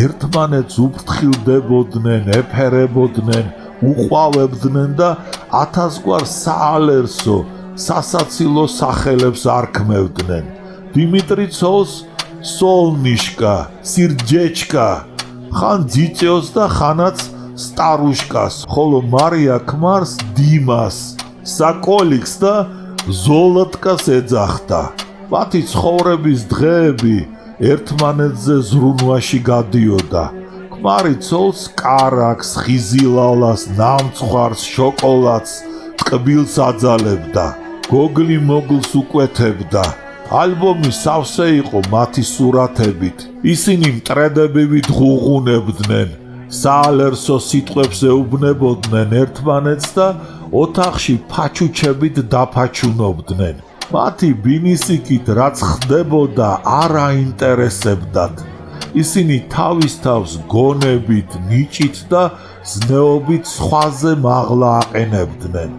ერთმანეთს უფრთხილდებოდნენ, ეფერებოდნენ, უყვავებდნენ და 1000 გვარ საალერსო, სასაცილო სახელებს არქმევდნენ. დიმიტრი ცოლს სოლნიშკა, სირჯეჩკა, ხან ძიწეოს და ხანაც სტარუშკას, ხოლო მარია ქმარს დიმას, საკოლიქს და ზოლოტკას ეძახდა. მათი ცხოვრების დღეები ერთმანეთზე ზრუნვაში გადიოდა. ქმარი ცოლს კარაქს, ხიზილალას, ნამცხვარს, შოკოლადს, ტკბილს აძალებდა. გოგლი მოგლს უკვეთებდა. ალბომი სავსე იყო მათი სურათებით. ისინი მტრედებივით ღუღუნებდნენ, საალერსო სიტყვებს ეუბნებოდნენ ერთმანეთს და ოთახში ფაჩუჩებით დაფაჩუნობდნენ. მათი ბინისიკით რაც ხდებოდა არ აინტერესებდათ. ისინი თავის თავს გონებით, ნიჭით და ზნეობით სხვაზე მაღლა აყენებდნენ.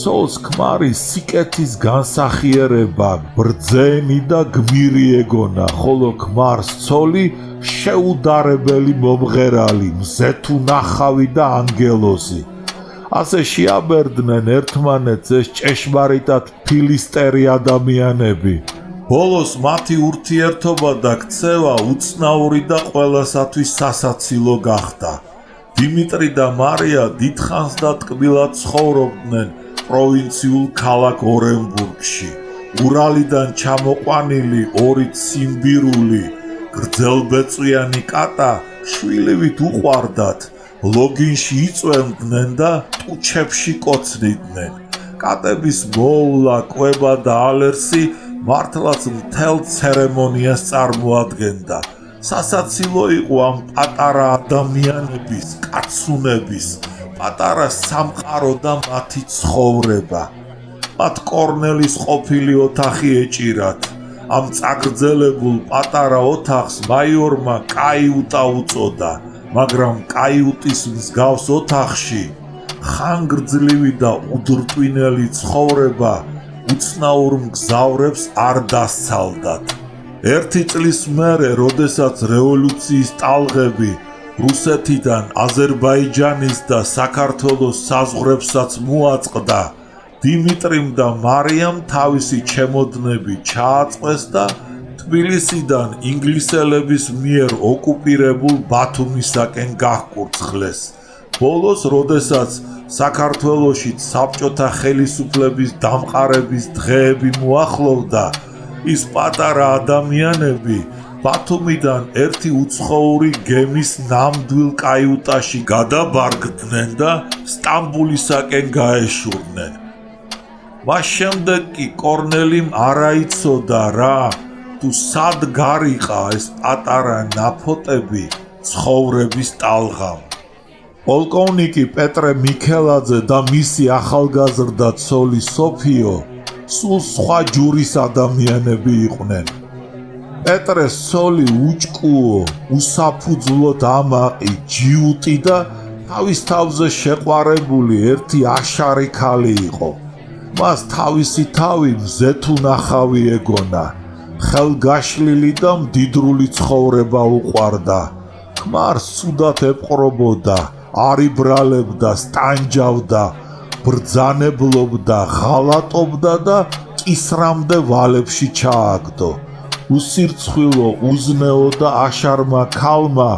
ცოლს ქმარი სიკეთის განსახიერება, ბრძენი და გმირი ეგონა, ხოლო ქმარს ცოლი შეუდარებელი მომღერალი, მზეთუნახავი და ანგელოზი. ასე შეაბერდნენ ერთმანეთს ეს ჭეშმარიტად ფილისტერი ადამიანები. ბოლოს მათი ურთიერთობა და ქცევა უცნაური და ყველასათვის სასაცილო გახდა. დიმიტრი და მარია დიდხანს და ტკბილად ცხოვრობდნენ პროვინციულ ქალაქ ორენბურგში. ურალიდან ჩამოყვანილი ორი ციმბირული, გრძელბეწვიანი კატა შვილივით უყვარდათ. ლოგინში იწვევდნენ და ტუჩებში კოცნიდნენ. კატების მოვლა, კვება და ალერსი მართლაც მთელ ცერემონიას წარმოადგენდა. სასაცილო იყო ამ პატარა ადამიანების, კაცუნების, პატარა სამყარო და მათი ცხოვრება. მათ კორნელის ყოფილი ოთახი ეჭირათ. ამ წაგრძელებულ პატარა ოთახს მაიორმა კაიუტა უწოდა, მაგრამ კაიუტის მსგავს ოთახში ხანგრძლივი და უდრტვინელი ცხოვრება უცნაურ მგზავრებს არ დასცალდათ. ერთი წლის მერე, როდესაც რევოლუციის ტალღები რუსეთიდან აზერბაიჯანის და საქართველოს საზღვრებსაც მოაწყდა, დიმიტრიმ და მარიამ თავისი ჩემოდნები ჩააწყვეს და თბილისიდან ინგლისელების მიერ ოკუპირებულ ბათუმისაკენ გაჰკურცხლეს. ბოლოს, როდესაც საქართველოშიც საბჭოთა ხელისუფლების დამყარების დღეები მოახლოვდა, ის პატარა ადამიანები ბათუმიდან ერთი უცხოური გემის ნამდვილ კაიუტაში გადაბარგდნენ და სტამბულისაკენ გაეშურნენ. მას შემდეგ კი კორნელიმ არაიცოდა რა, თუ სად გარიყა ეს პატარა ნაფოტები ცხოვრების ტალღამ. პოლკოვნიკი პეტრე მიქელაძე და მისი ახალგაზრდა ცოლი სოფიო სულ სხვა ჯურის ადამიანები იყვნენ. პეტრეს ცოლი უჭკუო, უსაფუძვლოდ ამაყი, ჯიუტი და თავის თავზე შეყვარებული ერთი აშარი ქალი იყო. მას თავისი თავი მზეთუნახავი ეგონა. ხელგაშლილი და მდიდრული ცხოვრება უყვარდა. ქმარს ცუდად ეპყრობოდა, არიბრალებდა, სტანჯავდა, ბრძანებლობდა, ღალატობდა და კისრამდე ვალებში ჩააგდო. უსირცხვილო, უზნეო და აშარმა ქალმა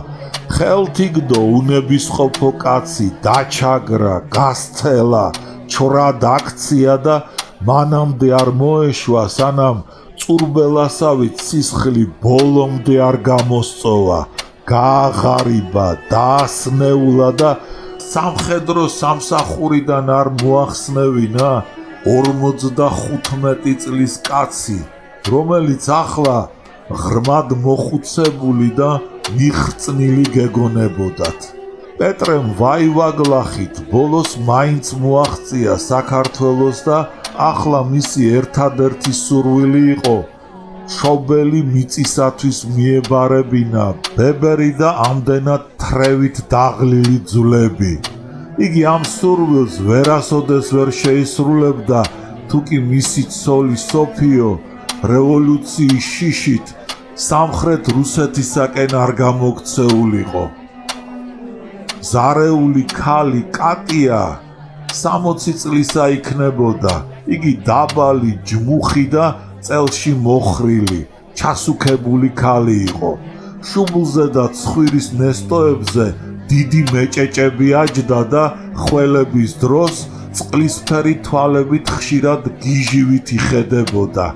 ხელთ იგდო უნებისყოფო კაცი, დაჩაგრა, გასცელა, ჩრად აქცია და მანამდე არ მოეშვა, სანამ წურბელასავით სისხლი ბოლომდე არ გამოსწოვა, გააღარიბა, დაასნეულა და სამხედრო სამსახურიდან არ მოახსნევინა 55 წლის კაცი, რომელიც ახლა ღრმად მოხუცებული და მიხრწნილი გეგონებოდათ. პეტრემ ვაივაგლახით ბოლოს მაინც მოაღწია საქართველოს და ახლა მისი ერთადერთი სურვილი იყო შობელი მიწისათვის მიებარებინა ბებერი და ამდენად თრევით დაღლილი ძვლები. იგი ამ სურვილს ვერასოდეს ვერ შეისრულებდა, თუკი მისი ცოლი სოფიო რევოლუციის შიშით სამხრეთ რუსეთისაკენ არ გამოქცეულიყო. ზარეული ქალი კატია 60 წლისა იქნებოდა. იგი დაბალი, ჯმუხი და წელში მოხრილი, ჩასუქებული ქალი იყო. შუბლზე და ცხვირის ნესტოებზე დიდი მეჭეჭები აჯდა და ხველების დროს წყლისფერი თვალებით ხშირად გიჟივით იხედებოდა,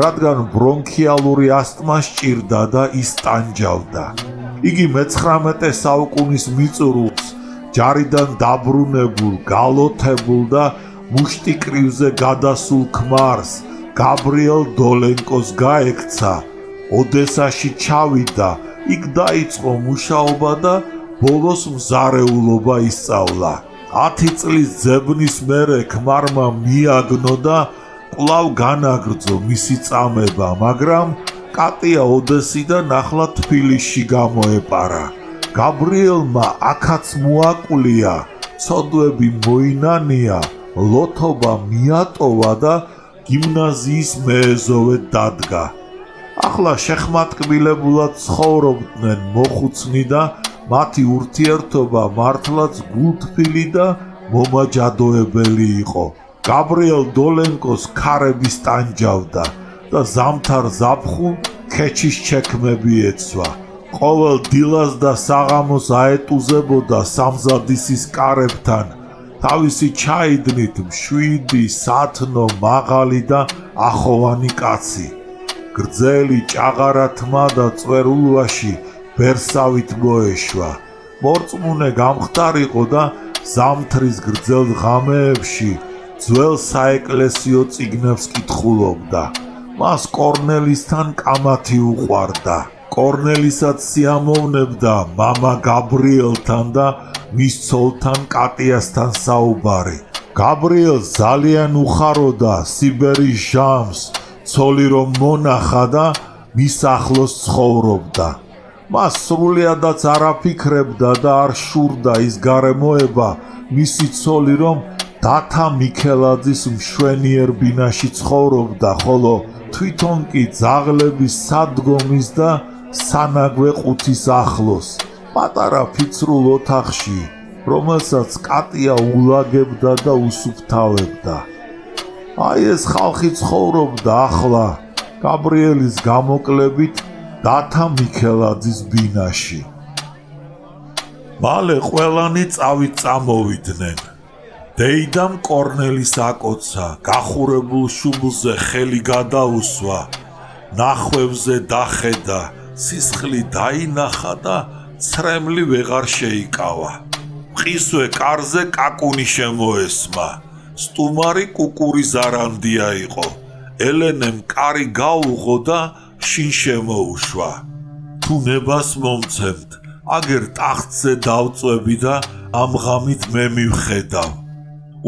რადგან ბრონქიალური ასტმა სჭირდა და ისტანჯავდა. იგი მე-19 საუკუნის მიწურულს, ჯარიდან დაბრუნებულ, გალოთებულ და მუშტიკრივზე გადასულ ქმარს, გაბრიელ დოლენკოს გაექცა, ოდესაში ჩავიდა, იქ დაიწყო მუშაობა და ბოლოს მზარეულობა ისწავლა. 10 წლის ძებნის მერე ქმარმა მიაგნო და კვლავ განაგრძო მისი წამება, მაგრამ კატია ოდესიდან ახლა თბილისში გამოეპარა. გაბრიელმა აქაც მოაკვლია, ცოდვები მოინანია, ლოთობა მიატოვა და გიმნაზიის მეეზოვედ დადგა. ახლა შეხმატკბილებულად ცხოვრობდნენ მოხუცნი და მათი ურთიერთობა მართლაც გულთბილი და მომაჯადოებელი იყო. გაბრიელ დოლენკოს ქარები სტანჯავდა და ზამთარ ზაფხულ ქეჩის ჩექმები ეცვა. ყოველ დილას და საღამოს აეტუზებოდა სამზადისის კარებთან, თავისი ჩაიდნით მშვიდი, სათნო, მაღალი და ახოვანი კაცი. გრძელი ჭაღარა თმა და წვერულვაში ბერსავით მოეშვა. მორწმუნე გამხდარიყო და ზამთრის გრძელ ღამეებში ძველ საეკლესიო წიგნებს კითხულობდა. მას კორნელისთან კამათი უყვარდა. კორნელისაც სიამოვნებდა მამა გაბრიელთან და მის ცოლთან კატიასთან საუბარი. გაბრიელს ძალიან უხაროდა სიბერის ჟამს, ცოლი რომ მონახა და მის ახლოს ცხოვრობდა. მას სრულიადაც არ აფიქრებდა და არ შურდა ის გარემოება მისი ცოლი რომ დათა მიქელაძის მშვენიერ ბინაში ცხოვრობდა, ხოლო თვითონ კი ძაღლების სადგომის და სანაგვე ყუთის ახლოს, პატარა ფიცრულ ოთახში, რომელსაც კატია ულაგებდა და უსუფთავებდა. აი ეს ხალხი ცხოვრობდა ახლა გაბრიელის გამოკლებით დათა მიქელაძის ბინაში. მალე ყველანი წავით წამოვიდნენ. დეიდამ კორნელის აკოცა, გახურებულ შუბლზე ხელი გადაუსვა, ნახვევზე დახედა, სისხლი დაინახა და ცრემლი ვეღარ შეიკავა. მყისვე კარზე კაკუნი შემოესმა. სტუმარი კუკური ზარანდია იყო. ელენემ კარი გაუღო და შინ შემოუშვა. თუ ნებას მომცემთ, აგერ ტახტზე დავწვევი და ამ ღამით მე მივხედავ.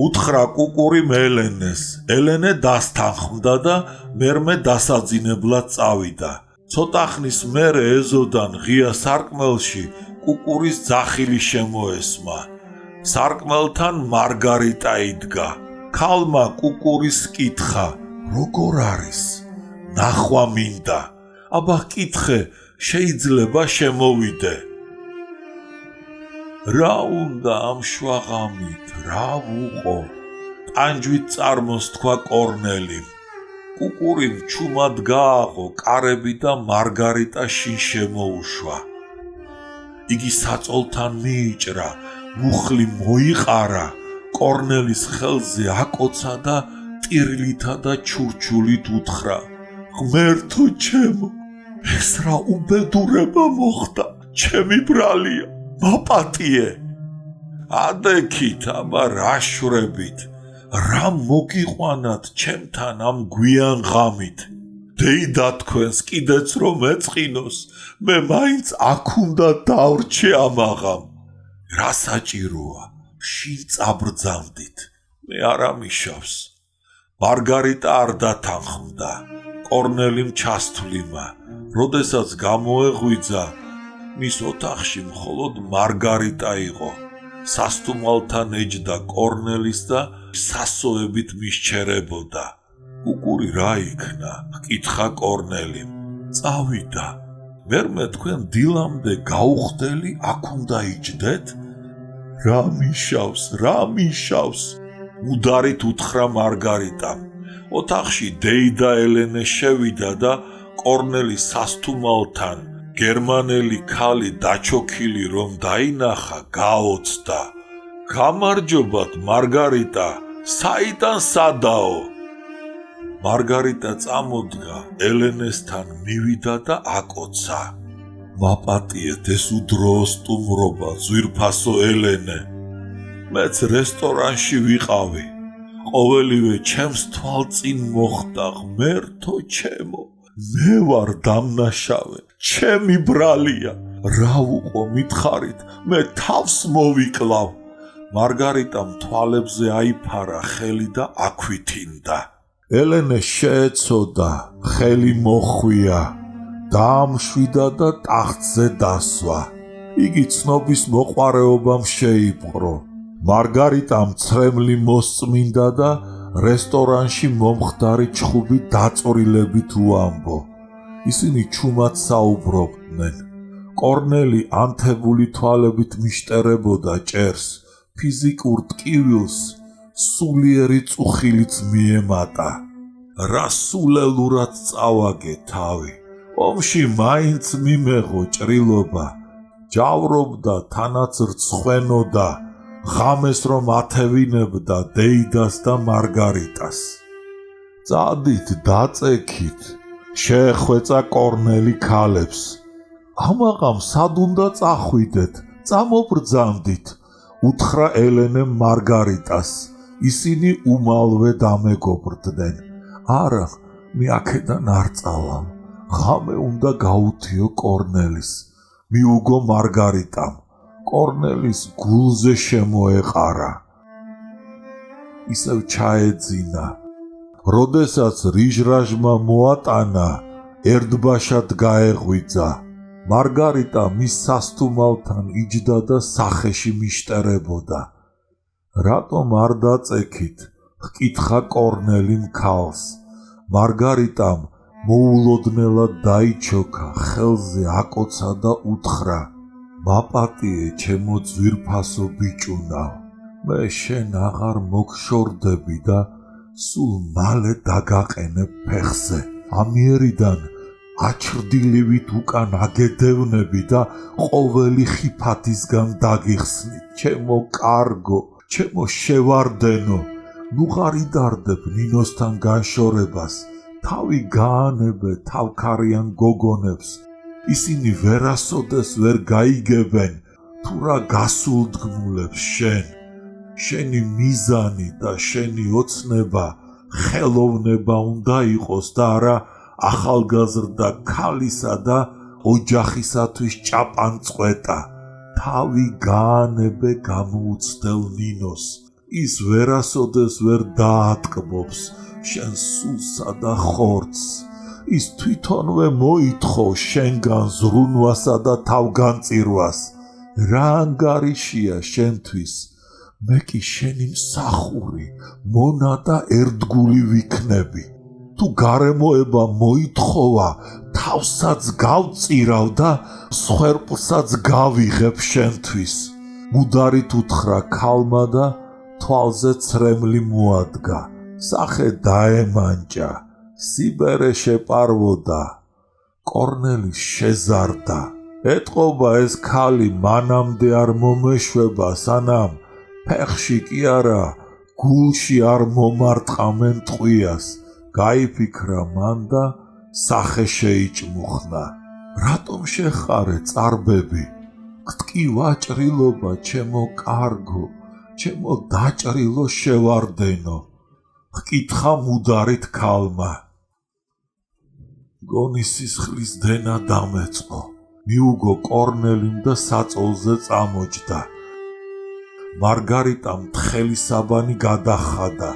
უთხრა კუკურიმ ელენეს. ელენე დასთანხმდა და მერმე დასაძინებლად წავიდა. ცოტა ხნის მერე ეზოდან ღია სარკმელში კუკურის ძახილი შემოესმა. სარკმელთან მარგარიტა იდგა. ქალმა კუკურის კითხა, როგორ არის? ნახვა მინდა. აბა კითხე, შეიძლება შემოვიდე. რა უნდა ამ შვაღამით, რა ვუყო? ტანჯვით წარმოსთქვა კორნელიმ. კუკურიმ ჩუმად გააღო კარები და მარგარიტა შინ შემოუშვა. იგი საწოლთან მიიჭრა, მუხლი მოიყარა, კორნელის ხელზე აკოცა და ტირილითა და ჩურჩულით უთხრა, ღმერთო ჩემო, ეს რა უბედურება მოხდა, ჩემი ბრალია, მაპატიე. ადექით, აბა რა შვრებით, რა მოგიყვანათ ჩემთან ამ გვიან ღამით. დეიდა თქვენს კიდეც რომ ეწყინოს, მე მაინც აქ უნდა დავრჩე ამაღამ. რა საჭიროა, შინ წაბრძამდით, მე არ ამიშავს. მარგარიტა არ დათანხმდა. კორნელიმ ჩასთვლიმა. როდესაც გამოეღვიძა, მის ოთახში მხოლოდ მარგარიტა იყო. სასტუმალთან ეჯდა კორნელის და სასოებით მისჩერებოდა. კუკური რა იქნა? ჰკითხა კორნელიმ. წავიდა. მერმე თქვენ დილამდე გაუხდელი აქ უნდა იჯდეთ? რა მიშავს? მუდარით უთხრა მარგარიტამ. ოთახში დეიდა ელენე შევიდა და კორნელის სასტუმალთან გერმანელი ქალი დაჩოქილი რომ დაინახა, გაოცდა. გამარჯობათ მარგარიტა, საიდან სადაო? მარგარიტა წამოდგა, ელენესთან მივიდა და აკოცა. მაპატიეთ ეს უდროო სტუმრობა, ძვირფასო ელენე. მეც რესტორანში ვიყავი. ყოველივე ჩემს თვალწინ მოხდა, ღმერთო ჩემო. მე ვარ დამნაშავე, ჩემი ბრალია. რა უყო მითხარით, მე თავს მოვიკლავ. მარგარიტამ თვალებზე აიფარა ხელი და აქვითინდა. ელენე შეეცოდა, ხელი მოხვია, დაამშვიდა და ტახტზე დასვა. იგი ცნობის მოყვარეობამ შეიპყრო. მარგარიტამ ცრემლი მოსწმინდა და რესტორანში მომხდარი ჩხუბი დაწვრილებით უამბო. ისინი ჩუმად საუბრობდნენ. კორნელი ანთებული თვალებით მიშტერებოდა ჭერს, ფიზიკურ ტკივილს სულიერი წუხილიც მიემატა. რა სულელურად წავაგე თავი. ომში მაინც მიმეღო ჭრილობა. ჯავრობდა, თანაც რცხვენოდა. ღამეს რომ ათევინებდა დეიდას და მარგარიტას. წადით, დაწექით, შეეხვეწა კორნელი ქალებს. ამაღამ სად უნდა წახვიდეთ, წამობრძანდით, უთხრა ელენემ მარგარიტას. ისინი უმალვე დამეგობრდნენ. არა, მე აქედან არ წავალ. ღამე უნდა გაუთიო კორნელის. მიუგო მარგარიტამ. კორნელის გულზე შემოეყარა. ისევ ჩაეძინა. როდესაც რიჟრაჟმა მოატანა, ერთბაშად გაეღვიძა. მარგარიტა მის სასტუმალთან იჯდა და სახეში მიშტერებოდა. რატომ არ დაწექით? ჰკითხა კორნელიმ ქალს. მარგარიტამ მოულოდნელად დაიჩოქა, ხელზე აკოცა და უთხრა: მაპატიე ჩემო ძვირფასო ბიჭუნა, მე შენ აღარ მოგშორდები და სულ მალე დაგაყენებ ფეხზე. ამიერიდან აჩრდილივით უკან აგედევნები და ყოველი ხიფათისგან დაგიხსნით. ჩემო კარგო, ჩემო შევარდენო, ნუ ღარ იდარდებ ნინოსთან განშორებას. თავი გაანებე თავქარიან გოგონებს. ისინი ვერასოდეს ვერ გაიგებენ თუ რა გასულდგმულებს შენ. შენი მიზანი და შენი ოცნება ხელოვნება უნდა იყოს და არა ახალგაზრდა ქალისა და ოჯახისათვის ჭაპანწყვეტა. თავი გაანებე გამოუცდელ ნინოს. ის ვერასოდეს ვერ დაატკბობს შენ სულსა და ხორცს. ის თვითონვე მოითხოვ შენგან ზრუნვასა და თავგანწირვას. რა ანგარიშია შენთვის? მე კი შენი მსახური, მონა და ერთგული ვიქნები. თუ გარემოება მოითხოვა, თავსაც გავწირავ და სხერპლსაც გავიღებ შენთვის. მუდარით უთხრა ქალმა და თვალზე ცრემლი მოადგა. სახე დაემანჭა, სიბერე შეპარვოდა. კორნელი შეზარდა. ეტყობა ეს ქალი მანამდე არ მომეშვება, სანამ ფეხში კი არა, გულში არ მომარტყამენ ტყვიას. გაიფიქრა მან და სახე შეიჭმუხნა. რატომ შეხარე წარბები? გტკი ვაჭრილობა ჩემო კარგო, ჩემო დაჭრილო შევარდენო. ჰკითხა მუდარით ქალმა. გონი სისხლის დენა დამეწყო. მიუგო კორნელიმ და საწოლზე წამოჯდა. მარგარიტამ თხელი საბანი გადახადა.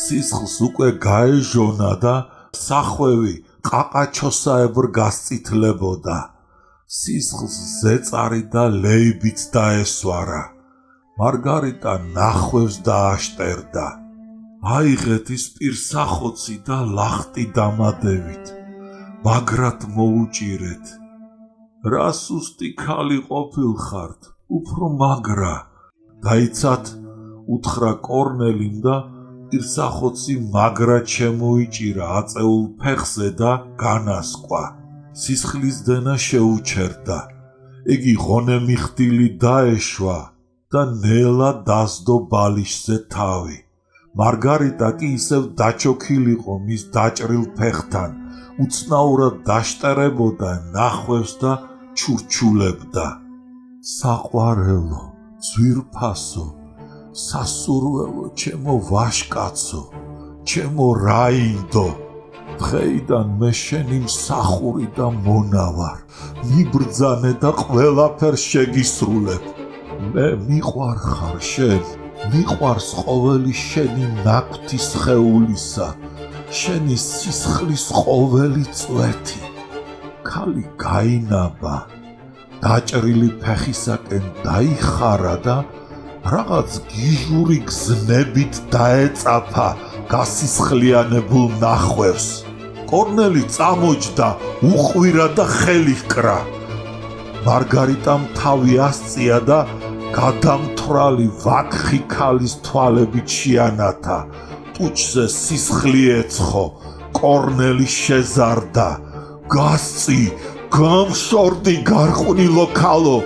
სისხლს უკვე გაეჟონა და სახვევი ყაყაჩოსაებრ გასწითლებოდა. სისხლს ზეწარი და ლეიბიც დაესვარა. მარგარიტა ნახვევს დააშტერდა. აიღეთ ის პირსახოცი და ლახტი დამადევით. მაგრად მოუჭირეთ. რა სუსტი ქალი ყოფილხართ, უფრო მაგრა. დაიცათ, უთხრა კორნელიმ და პირსახოცი მაგრად შემოიჭირა აწეულ ფეხზე და განასკვა. სისხლის დენა შეუჩერდა. იგი ღონემიხდილი დაეშვა და ნელა დასდო ბალიშზე თავი. მარგარიტა კი ისევ დაჩოქილიყო მის დაჭრილ ფეხთან, უცნაურად დაშტერებოდა ნახვევს და ჩურჩულებდა. საყვარელო, ძვირფასო, სასურველო ჩემო ვაშკაცო, ჩემო რაინდო, დღეიდან მე შენი მსახური და მონა ვარ. მიბრძანე და ყველაფერს შეგისრულებ. მე მიყვარხარ შენ, მიყვარს ყოველი შენი ნაკვთი სხეულისა, შენი სისხლის ყოველი წვეთი. ქალი გაინაბა, დაჭრილი ფეხისაკენ დაიხარა და რაღაც გიჟური გზნებით დაეწაფა გასისხლიანებულ ნახვევს. კორნელი წამოჯდა, უყვირა და ხელი ჰკრა. მარგარიტამ თავი ასწია და გადამთვრალი ვაკხი ქალის თვალებით შეანათა. ტუჩზე სისხლი ეცხო. კორნელი შეზარდა. გასწი, გამშორდი გარყვნილო ქალო,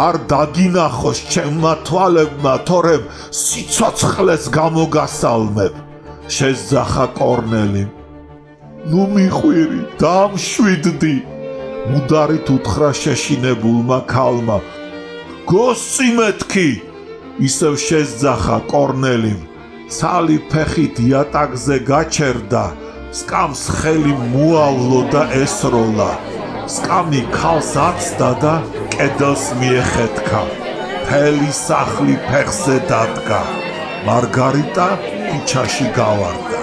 არ დაგინახოს ჩემმა თვალებმა, თორემ სიცოცხლეს გამოგასალმებ. შეზახა კორნელიმ. ნუ მიყვირი, დამშვიდდი. მუდარით უთხრა შეშინებულმა ქალმა. გოსცი მეთქი. ისევ შეზახა კორნელიმ. ცალი ფეხით იატაკზე გაჩერდა. სკამს ხელი მოავლო და ესროლა. სკამი ქალს აცდა და კედელს მიეხეთქა. მთელი სახლი ფეხზე დადგა. მარგარიტა ქუჩაში გავარდა.